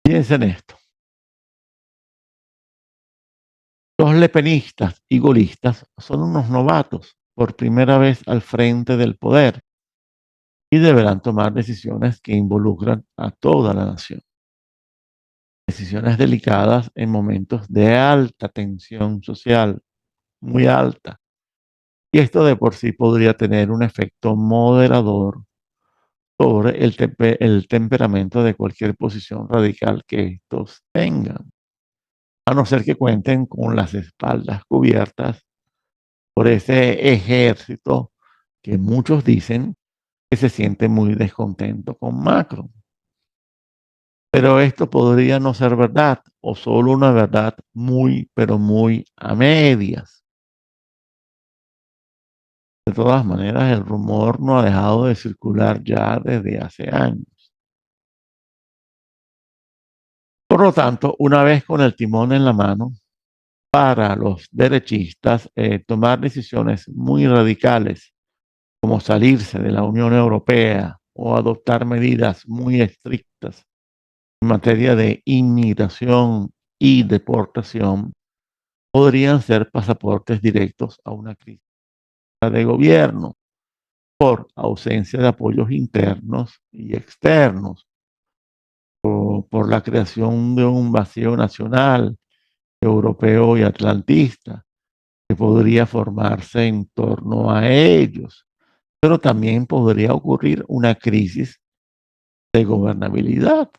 Piensen esto. Los lepenistas y golistas son unos novatos por primera vez al frente del poder y deberán tomar decisiones que involucran a toda la nación. Decisiones delicadas en momentos de alta tensión social, muy alta. Y esto de por sí podría tener un efecto moderador sobre el temperamento de cualquier posición radical que estos tengan, a no ser que cuenten con las espaldas cubiertas por ese ejército que muchos dicen que se siente muy descontento con Macron. Pero esto podría no ser verdad o solo una verdad muy, pero muy a medias. De todas maneras, el rumor no ha dejado de circular ya desde hace años. Por lo tanto, una vez con el timón en la mano, para los derechistas, tomar decisiones muy radicales, como salirse de la Unión Europea o adoptar medidas muy estrictas en materia de inmigración y deportación, podrían ser pasaportes directos a una crisis de gobierno por ausencia de apoyos internos y externos, o por la creación de un vacío nacional, europeo y atlantista, que podría formarse en torno a ellos, pero también podría ocurrir una crisis de gobernabilidad,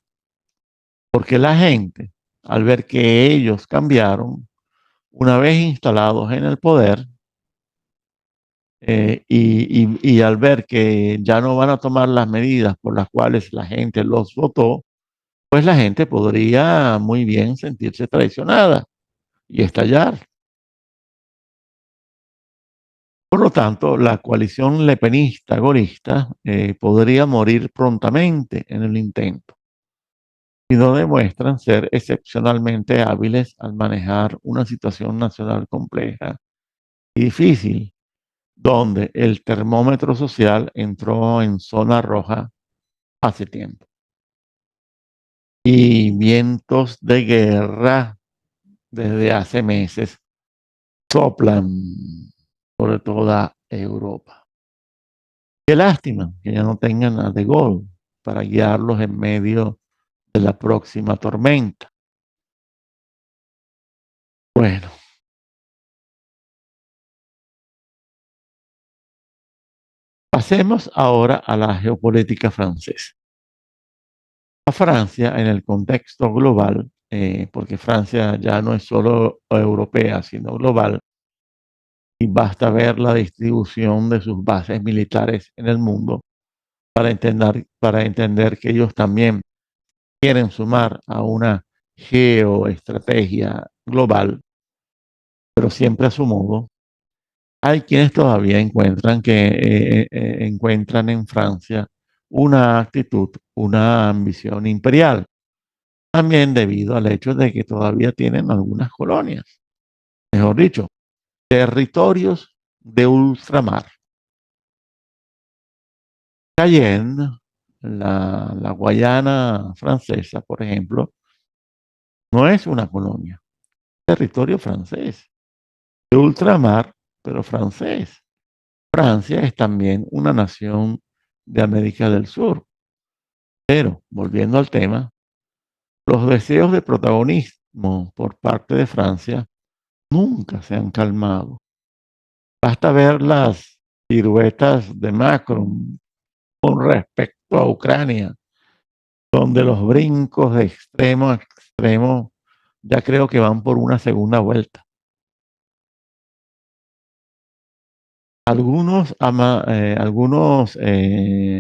porque la gente, al ver que ellos cambiaron, una vez instalados en el poder, y al ver que ya no van a tomar las medidas por las cuales la gente los votó, pues la gente podría muy bien sentirse traicionada y estallar. Por lo tanto, la coalición lepenista-golista podría morir prontamente en el intento si no demuestran ser excepcionalmente hábiles al manejar una situación nacional compleja y difícil, donde el termómetro social entró en zona roja hace tiempo. Y vientos de guerra desde hace meses soplan sobre toda Europa. Qué lástima que ya no tengan a De Gaulle para guiarlos en medio de la próxima tormenta. Bueno, pasemos ahora a la geopolítica francesa. A Francia, en el contexto global, porque Francia ya no es solo europea, sino global, y basta ver la distribución de sus bases militares en el mundo para entender que ellos también quieren sumar a una geoestrategia global, pero siempre a su modo. Hay quienes todavía encuentran en Francia una actitud, una ambición imperial, también debido al hecho de que todavía tienen algunas colonias, mejor dicho, territorios de ultramar. Cayenne, la Guayana francesa, por ejemplo, no es una colonia, es territorio francés, de ultramar, pero francés. Francia es también una nación de América del Sur. Pero, volviendo al tema, los deseos de protagonismo por parte de Francia nunca se han calmado. Basta ver las piruetas de Macron con respecto a Ucrania, donde los brincos de extremo a extremo ya creo que van por una segunda vuelta. Algunos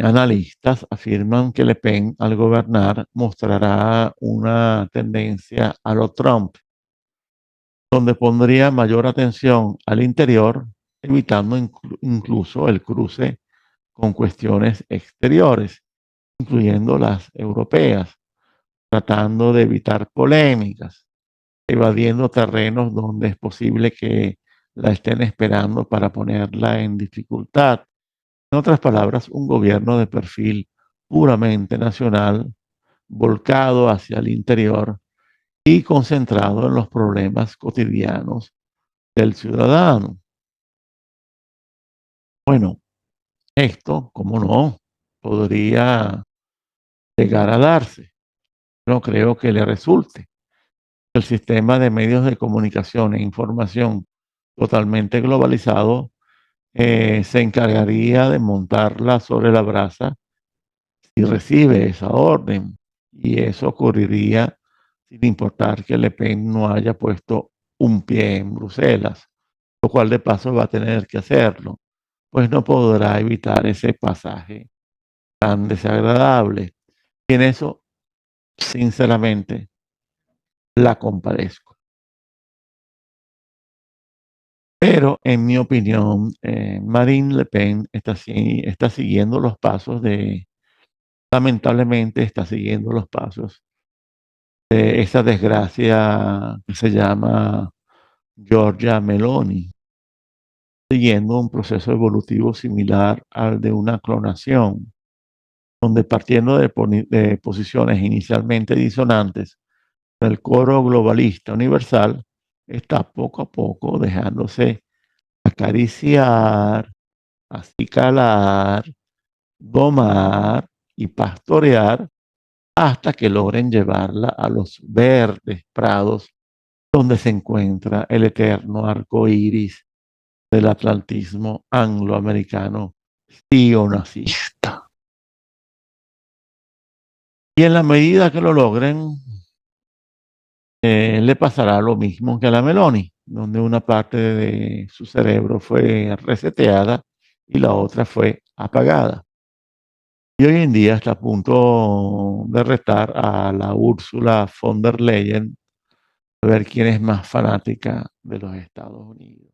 analistas afirman que Le Pen al gobernar mostrará una tendencia a lo Trump, donde pondría mayor atención al interior, evitando incluso el cruce con cuestiones exteriores, incluyendo las europeas, tratando de evitar polémicas, evadiendo terrenos donde es posible que la estén esperando para ponerla en dificultad. En otras palabras, un gobierno de perfil puramente nacional, volcado hacia el interior y concentrado en los problemas cotidianos del ciudadano. Bueno, esto, como no, podría llegar a darse. No creo que le resulte. El sistema de medios de comunicación e información totalmente globalizado se encargaría de montarla sobre la brasa si recibe esa orden. Y eso ocurriría sin importar que Le Pen no haya puesto un pie en Bruselas, lo cual de paso va a tener que hacerlo, pues no podrá evitar ese pasaje tan desagradable. Y en eso, sinceramente, la compadezco. Pero en mi opinión, Marine Le Pen está siguiendo los pasos lamentablemente está siguiendo los pasos de esa desgracia que se llama Giorgia Meloni, siguiendo un proceso evolutivo similar al de una clonación, donde partiendo de posiciones inicialmente disonantes, el coro globalista universal está poco a poco dejándose acariciar, acicalar, domar y pastorear hasta que logren llevarla a los verdes prados donde se encuentra el eterno arco iris del atlantismo angloamericano sionacista. Y en la medida que lo logren, le pasará lo mismo que a la Meloni, donde una parte de su cerebro fue reseteada y la otra fue apagada. Y hoy en día está a punto de retar a la Úrsula von der Leyen a ver quién es más fanática de los Estados Unidos.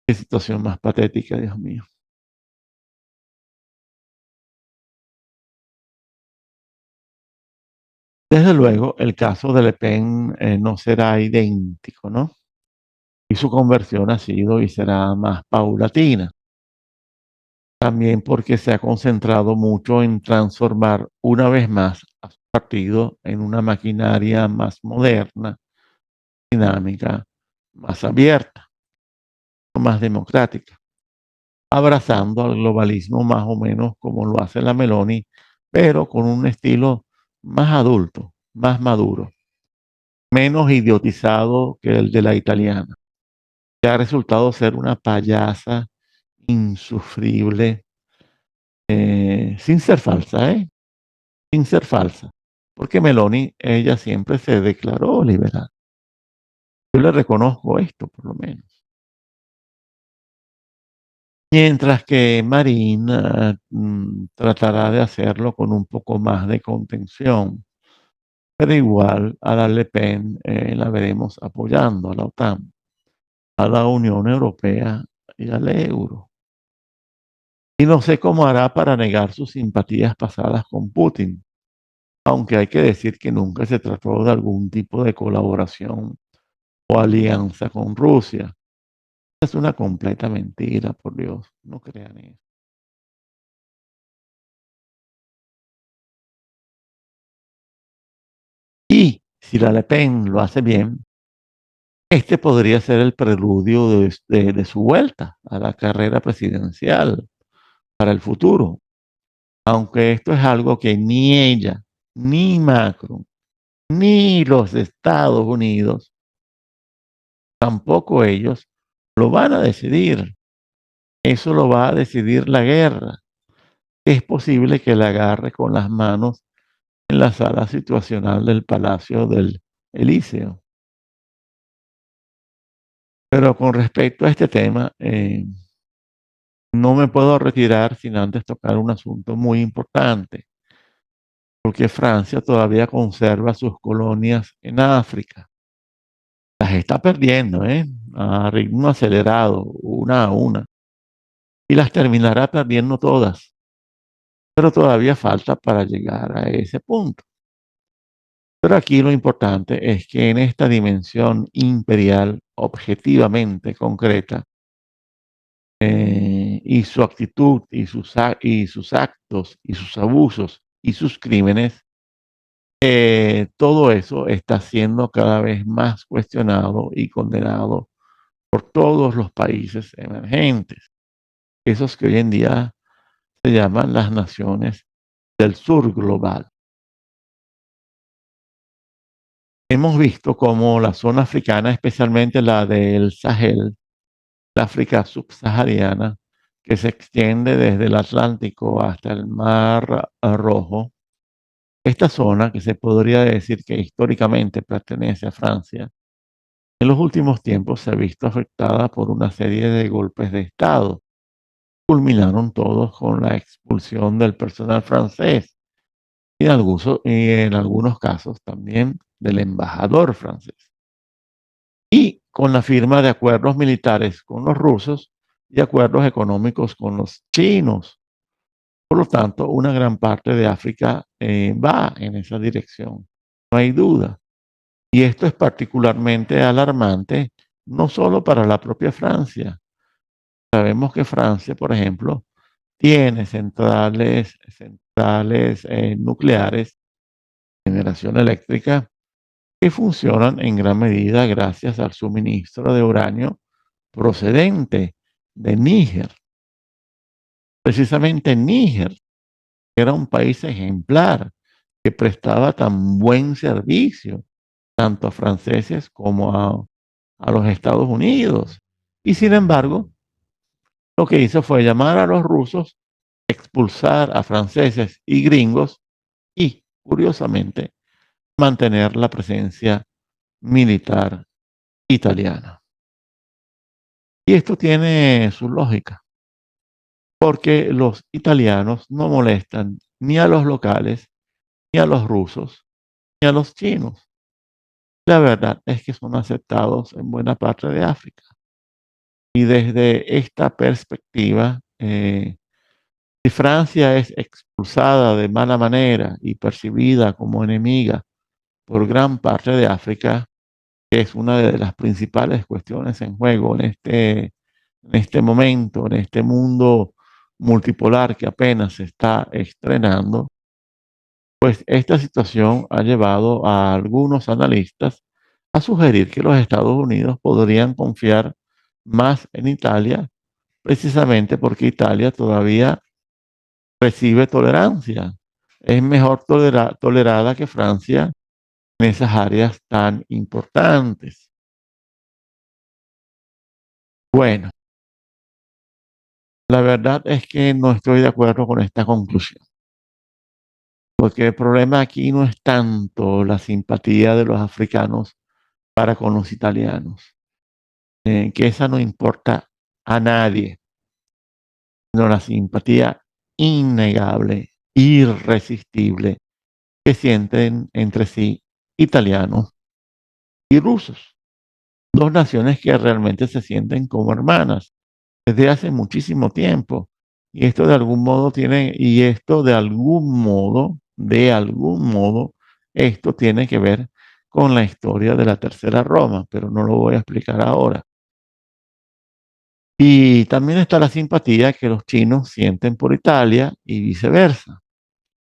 Qué situación más patética, Dios mío. Desde luego, el caso de Le Pen no será idéntico, ¿no? Y su conversión ha sido y será más paulatina. También porque se ha concentrado mucho en transformar una vez más a su partido en una maquinaria más moderna, dinámica, más abierta, más democrática, abrazando al globalismo más o menos como lo hace la Meloni, pero con un estilo más adulto, más maduro, menos idiotizado que el de la italiana, que ha resultado ser una payasa insufrible, sin ser falsa, ¿eh? Sin ser falsa, porque Meloni, ella siempre se declaró liberal. Yo le reconozco esto, por lo menos. Mientras que Marine tratará de hacerlo con un poco más de contención, pero igual a la Le Pen la veremos apoyando a la OTAN, a la Unión Europea y al euro. Y no sé cómo hará para negar sus simpatías pasadas con Putin, aunque hay que decir que nunca se trató de algún tipo de colaboración o alianza con Rusia. Es una completa mentira, por Dios, no crean eso. Y si la Le Pen lo hace bien, este podría ser el preludio de su vuelta a la carrera presidencial para el futuro, aunque esto es algo que ni ella, ni Macron, ni los Estados Unidos, tampoco ellos lo van a decidir. Eso lo va a decidir la guerra. Es posible que la agarre con las manos en la sala situacional del Palacio del Elíseo. Pero con respecto a este tema, no me puedo retirar sin antes tocar un asunto muy importante, porque Francia todavía conserva sus colonias en África. Las está perdiendo, a ritmo acelerado, una a una, y las terminará perdiendo todas, pero todavía falta para llegar a ese punto. Pero aquí lo importante es que en esta dimensión imperial objetivamente concreta, y su actitud y sus actos y sus abusos y sus crímenes, todo eso está siendo cada vez más cuestionado y condenado por todos los países emergentes, esos que hoy en día se llaman las naciones del sur global. Hemos visto cómo la zona africana, especialmente la del Sahel, la África subsahariana, que se extiende desde el Atlántico hasta el Mar Rojo, esta zona, que se podría decir que históricamente pertenece a Francia, en los últimos tiempos se ha visto afectada por una serie de golpes de Estado. Culminaron todos con la expulsión del personal francés y en algunos casos también del embajador francés. Y con la firma de acuerdos militares con los rusos y acuerdos económicos con los chinos. Por lo tanto, una gran parte de África va en esa dirección, no hay duda. Y esto es particularmente alarmante, no solo para la propia Francia. Sabemos que Francia, por ejemplo, tiene centrales nucleares de generación eléctrica que funcionan en gran medida gracias al suministro de uranio procedente de Níger. Precisamente Níger era un país ejemplar que prestaba tan buen servicio tanto a franceses como a los Estados Unidos. Y sin embargo, lo que hizo fue llamar a los rusos, expulsar a franceses y gringos y, curiosamente, mantener la presencia militar italiana. Y esto tiene su lógica, porque los italianos no molestan ni a los locales, ni a los rusos, ni a los chinos. La verdad es que son aceptados en buena parte de África. Y desde esta perspectiva, si Francia es expulsada de mala manera y percibida como enemiga por gran parte de África, que es una de las principales cuestiones en juego en este momento, en este mundo multipolar que apenas se está estrenando, pues esta situación ha llevado a algunos analistas a sugerir que los Estados Unidos podrían confiar más en Italia, precisamente porque Italia todavía recibe tolerancia. Es mejor tolerada que Francia en esas áreas tan importantes. Bueno, la verdad es que no estoy de acuerdo con esta conclusión, porque el problema aquí no es tanto la simpatía de los africanos para con los italianos, que esa no importa a nadie, sino la simpatía innegable, irresistible que sienten entre sí italianos y rusos, dos naciones que realmente se sienten como hermanas desde hace muchísimo tiempo. Y esto de algún modo esto tiene que ver con la historia de la Tercera Roma, pero no lo voy a explicar ahora. Y también está la simpatía que los chinos sienten por Italia y viceversa.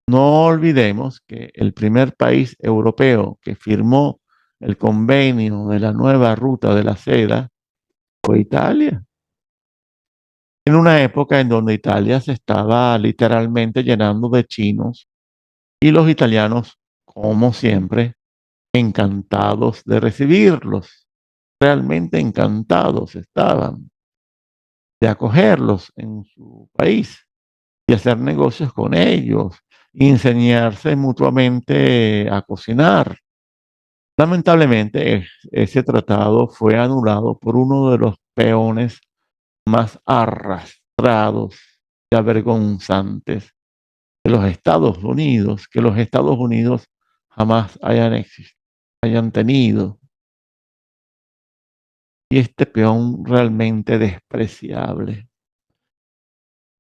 No olvidemos que el primer país europeo que firmó el convenio de la nueva ruta de la seda fue Italia, en una época en donde Italia se estaba literalmente llenando de chinos y los italianos, como siempre, encantados de recibirlos, realmente encantados estaban de acogerlos en su país y hacer negocios con ellos, enseñarse mutuamente a cocinar. Lamentablemente, ese tratado fue anulado por uno de los peones más arrastrados y avergonzantes de los Estados Unidos, que los Estados Unidos jamás hayan tenido. Y este peón realmente despreciable,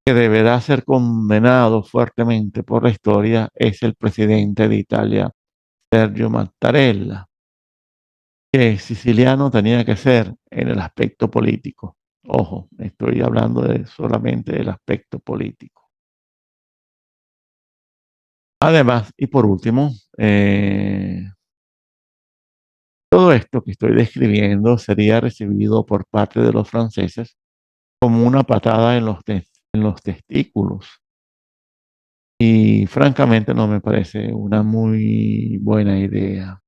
que deberá ser condenado fuertemente por la historia, es el presidente de Italia, Sergio Mattarella, que siciliano tenía que ser en el aspecto político. Ojo, estoy hablando solamente del aspecto político. Además, y por último, todo esto que estoy describiendo sería recibido por parte de los franceses como una patada en los testículos. Y francamente no me parece una muy buena idea.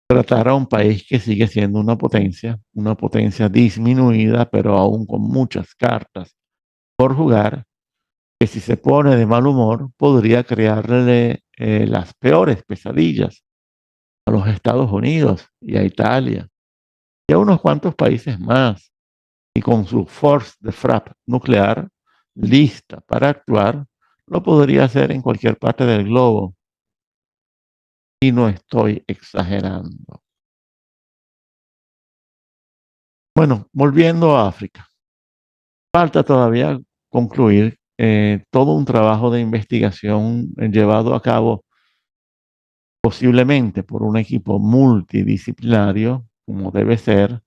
Tratar a un país que sigue siendo una potencia disminuida, pero aún con muchas cartas por jugar, que si se pone de mal humor podría crearle las peores pesadillas a los Estados Unidos y a Italia y a unos cuantos países más. Y con su force de frappe nuclear lista para actuar, lo podría hacer en cualquier parte del globo. Y no estoy exagerando. Bueno, volviendo a África. Falta todavía concluir todo un trabajo de investigación llevado a cabo posiblemente por un equipo multidisciplinario, como debe ser,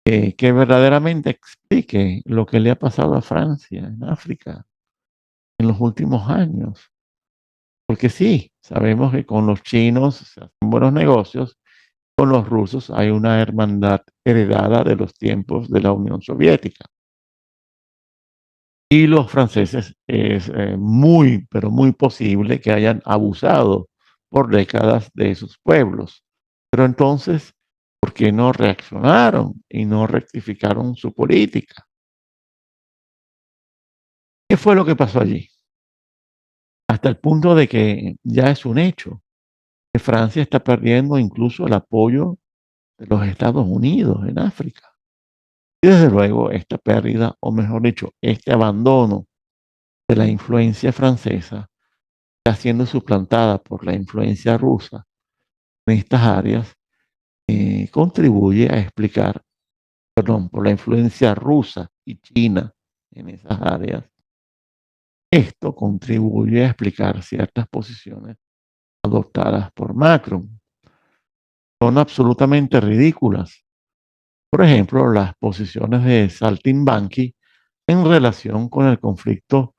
que verdaderamente explique lo que le ha pasado a Francia en África en los últimos años. Porque sí, sabemos que con los chinos se hacen buenos negocios, con los rusos hay una hermandad heredada de los tiempos de la Unión Soviética. Y los franceses es muy, pero muy posible que hayan abusado por décadas de esos pueblos. Pero entonces, ¿por qué no reaccionaron y no rectificaron su política? ¿Qué fue lo que pasó allí? Hasta el punto de que ya es un hecho que Francia está perdiendo incluso el apoyo de los Estados Unidos en África. Y desde luego esta pérdida, o mejor dicho, este abandono de la influencia francesa está siendo suplantada por la influencia rusa en estas áreas, contribuye a explicar, perdón, por la influencia rusa y china en esas áreas. Esto contribuye a explicar ciertas posiciones adoptadas por Macron. Son absolutamente ridículas. Por ejemplo, las posiciones de Saltimbanqui en relación con el conflicto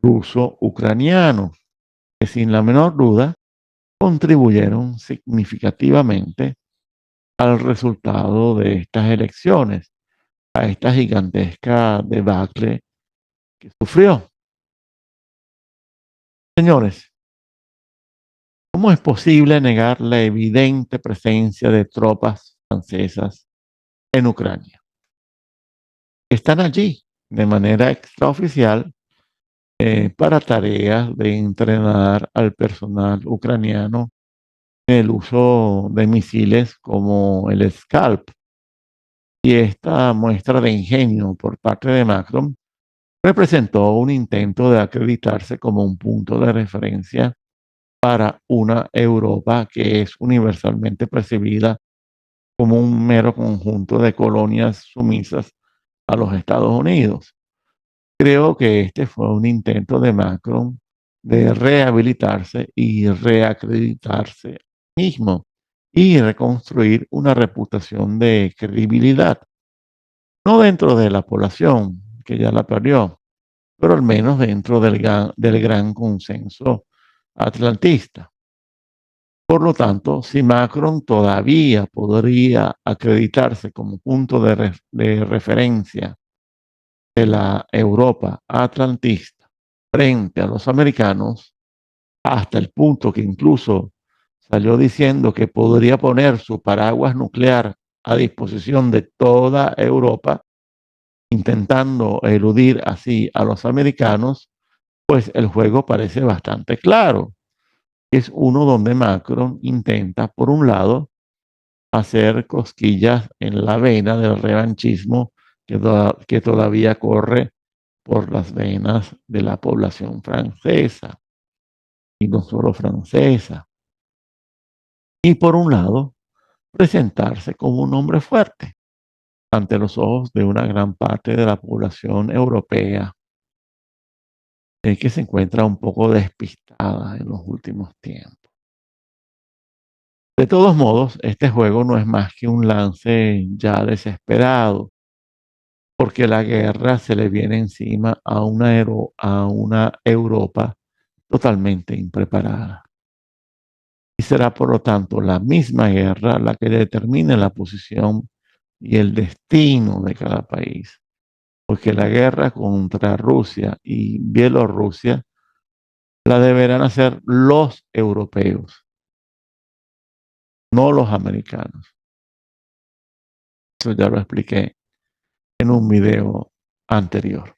ruso-ucraniano, que sin la menor duda contribuyeron significativamente al resultado de estas elecciones, a esta gigantesca debacle que sufrió. Señores, ¿cómo es posible negar la evidente presencia de tropas francesas en Ucrania? Están allí de manera extraoficial para tareas de entrenar al personal ucraniano en el uso de misiles como el Scalp. Y esta muestra de ingenio por parte de Macron representó un intento de acreditarse como un punto de referencia para una Europa que es universalmente percibida como un mero conjunto de colonias sumisas a los Estados Unidos. Creo que este fue un intento de Macron de rehabilitarse y reacreditarse mismo y reconstruir una reputación de credibilidad, no dentro de la población, que ya la perdió, pero al menos dentro del gran consenso atlantista. Por lo tanto, si Macron todavía podría acreditarse como punto de referencia de la Europa atlantista frente a los americanos, hasta el punto que incluso salió diciendo que podría poner su paraguas nuclear a disposición de toda Europa, intentando eludir así a los americanos, pues el juego parece bastante claro. Es uno donde Macron intenta, por un lado, hacer cosquillas en la vena del revanchismo que todavía corre por las venas de la población francesa, y no solo francesa. Y por un lado, presentarse como un hombre fuerte ante los ojos de una gran parte de la población europea, que se encuentra un poco despistada en los últimos tiempos. De todos modos, este juego no es más que un lance ya desesperado, porque la guerra se le viene encima a una Europa totalmente impreparada. Y será, por lo tanto, la misma guerra la que determine la posición y el destino de cada país. Porque la guerra contra Rusia y Bielorrusia la deberán hacer los europeos, no los americanos. Eso ya lo expliqué en un video anterior.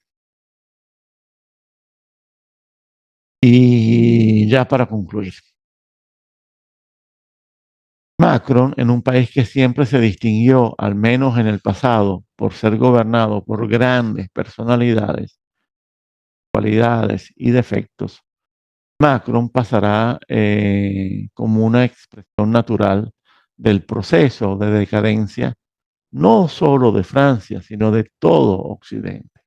Y ya para concluir, Macron, en un país que siempre se distinguió, al menos en el pasado, por ser gobernado por grandes personalidades, cualidades y defectos, Macron pasará como una expresión natural del proceso de decadencia, no solo de Francia, sino de todo Occidente.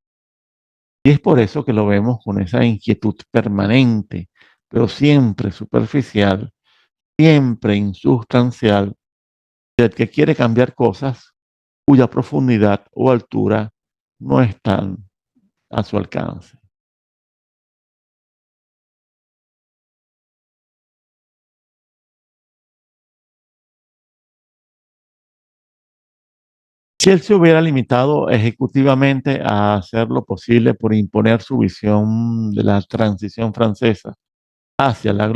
Y es por eso que lo vemos con esa inquietud permanente, pero siempre superficial, siempre insustancial, del que quiere cambiar cosas cuya profundidad o altura no están a su alcance. Si él se hubiera limitado ejecutivamente a hacer lo posible por imponer su visión de la transición francesa hacia la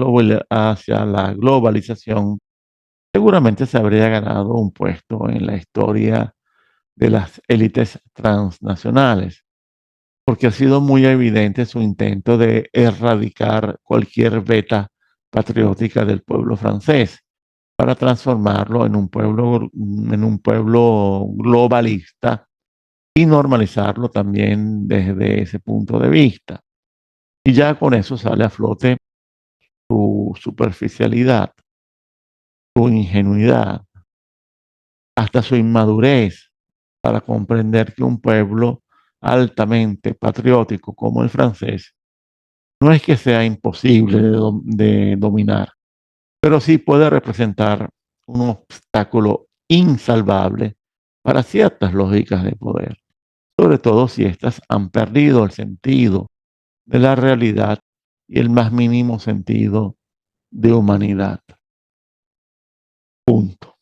globalización, seguramente se habría ganado un puesto en la historia de las élites transnacionales, porque ha sido muy evidente su intento de erradicar cualquier veta patriótica del pueblo francés para transformarlo en un pueblo globalista y normalizarlo también desde ese punto de vista. Y ya con eso sale a flote su superficialidad, su ingenuidad, hasta su inmadurez para comprender que un pueblo altamente patriótico como el francés no es que sea imposible de dominar, pero sí puede representar un obstáculo insalvable para ciertas lógicas de poder, sobre todo si éstas han perdido el sentido de la realidad y el más mínimo sentido de humanidad. Punto.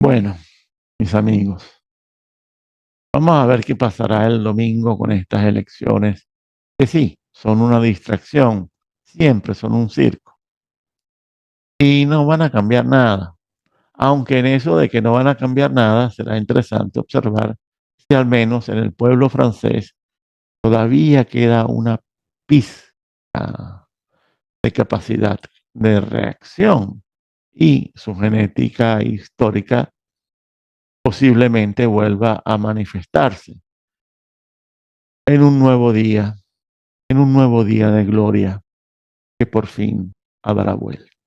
Bueno, mis amigos, vamos a ver qué pasará el domingo con estas elecciones, que sí, son una distracción, siempre son un circo y no van a cambiar nada. Aunque en eso de que no van a cambiar nada, será interesante observar si al menos en el pueblo francés todavía queda una pizca de capacidad de reacción y su genética histórica posiblemente vuelva a manifestarse en un nuevo día, en un nuevo día de gloria que por fin habrá vuelto.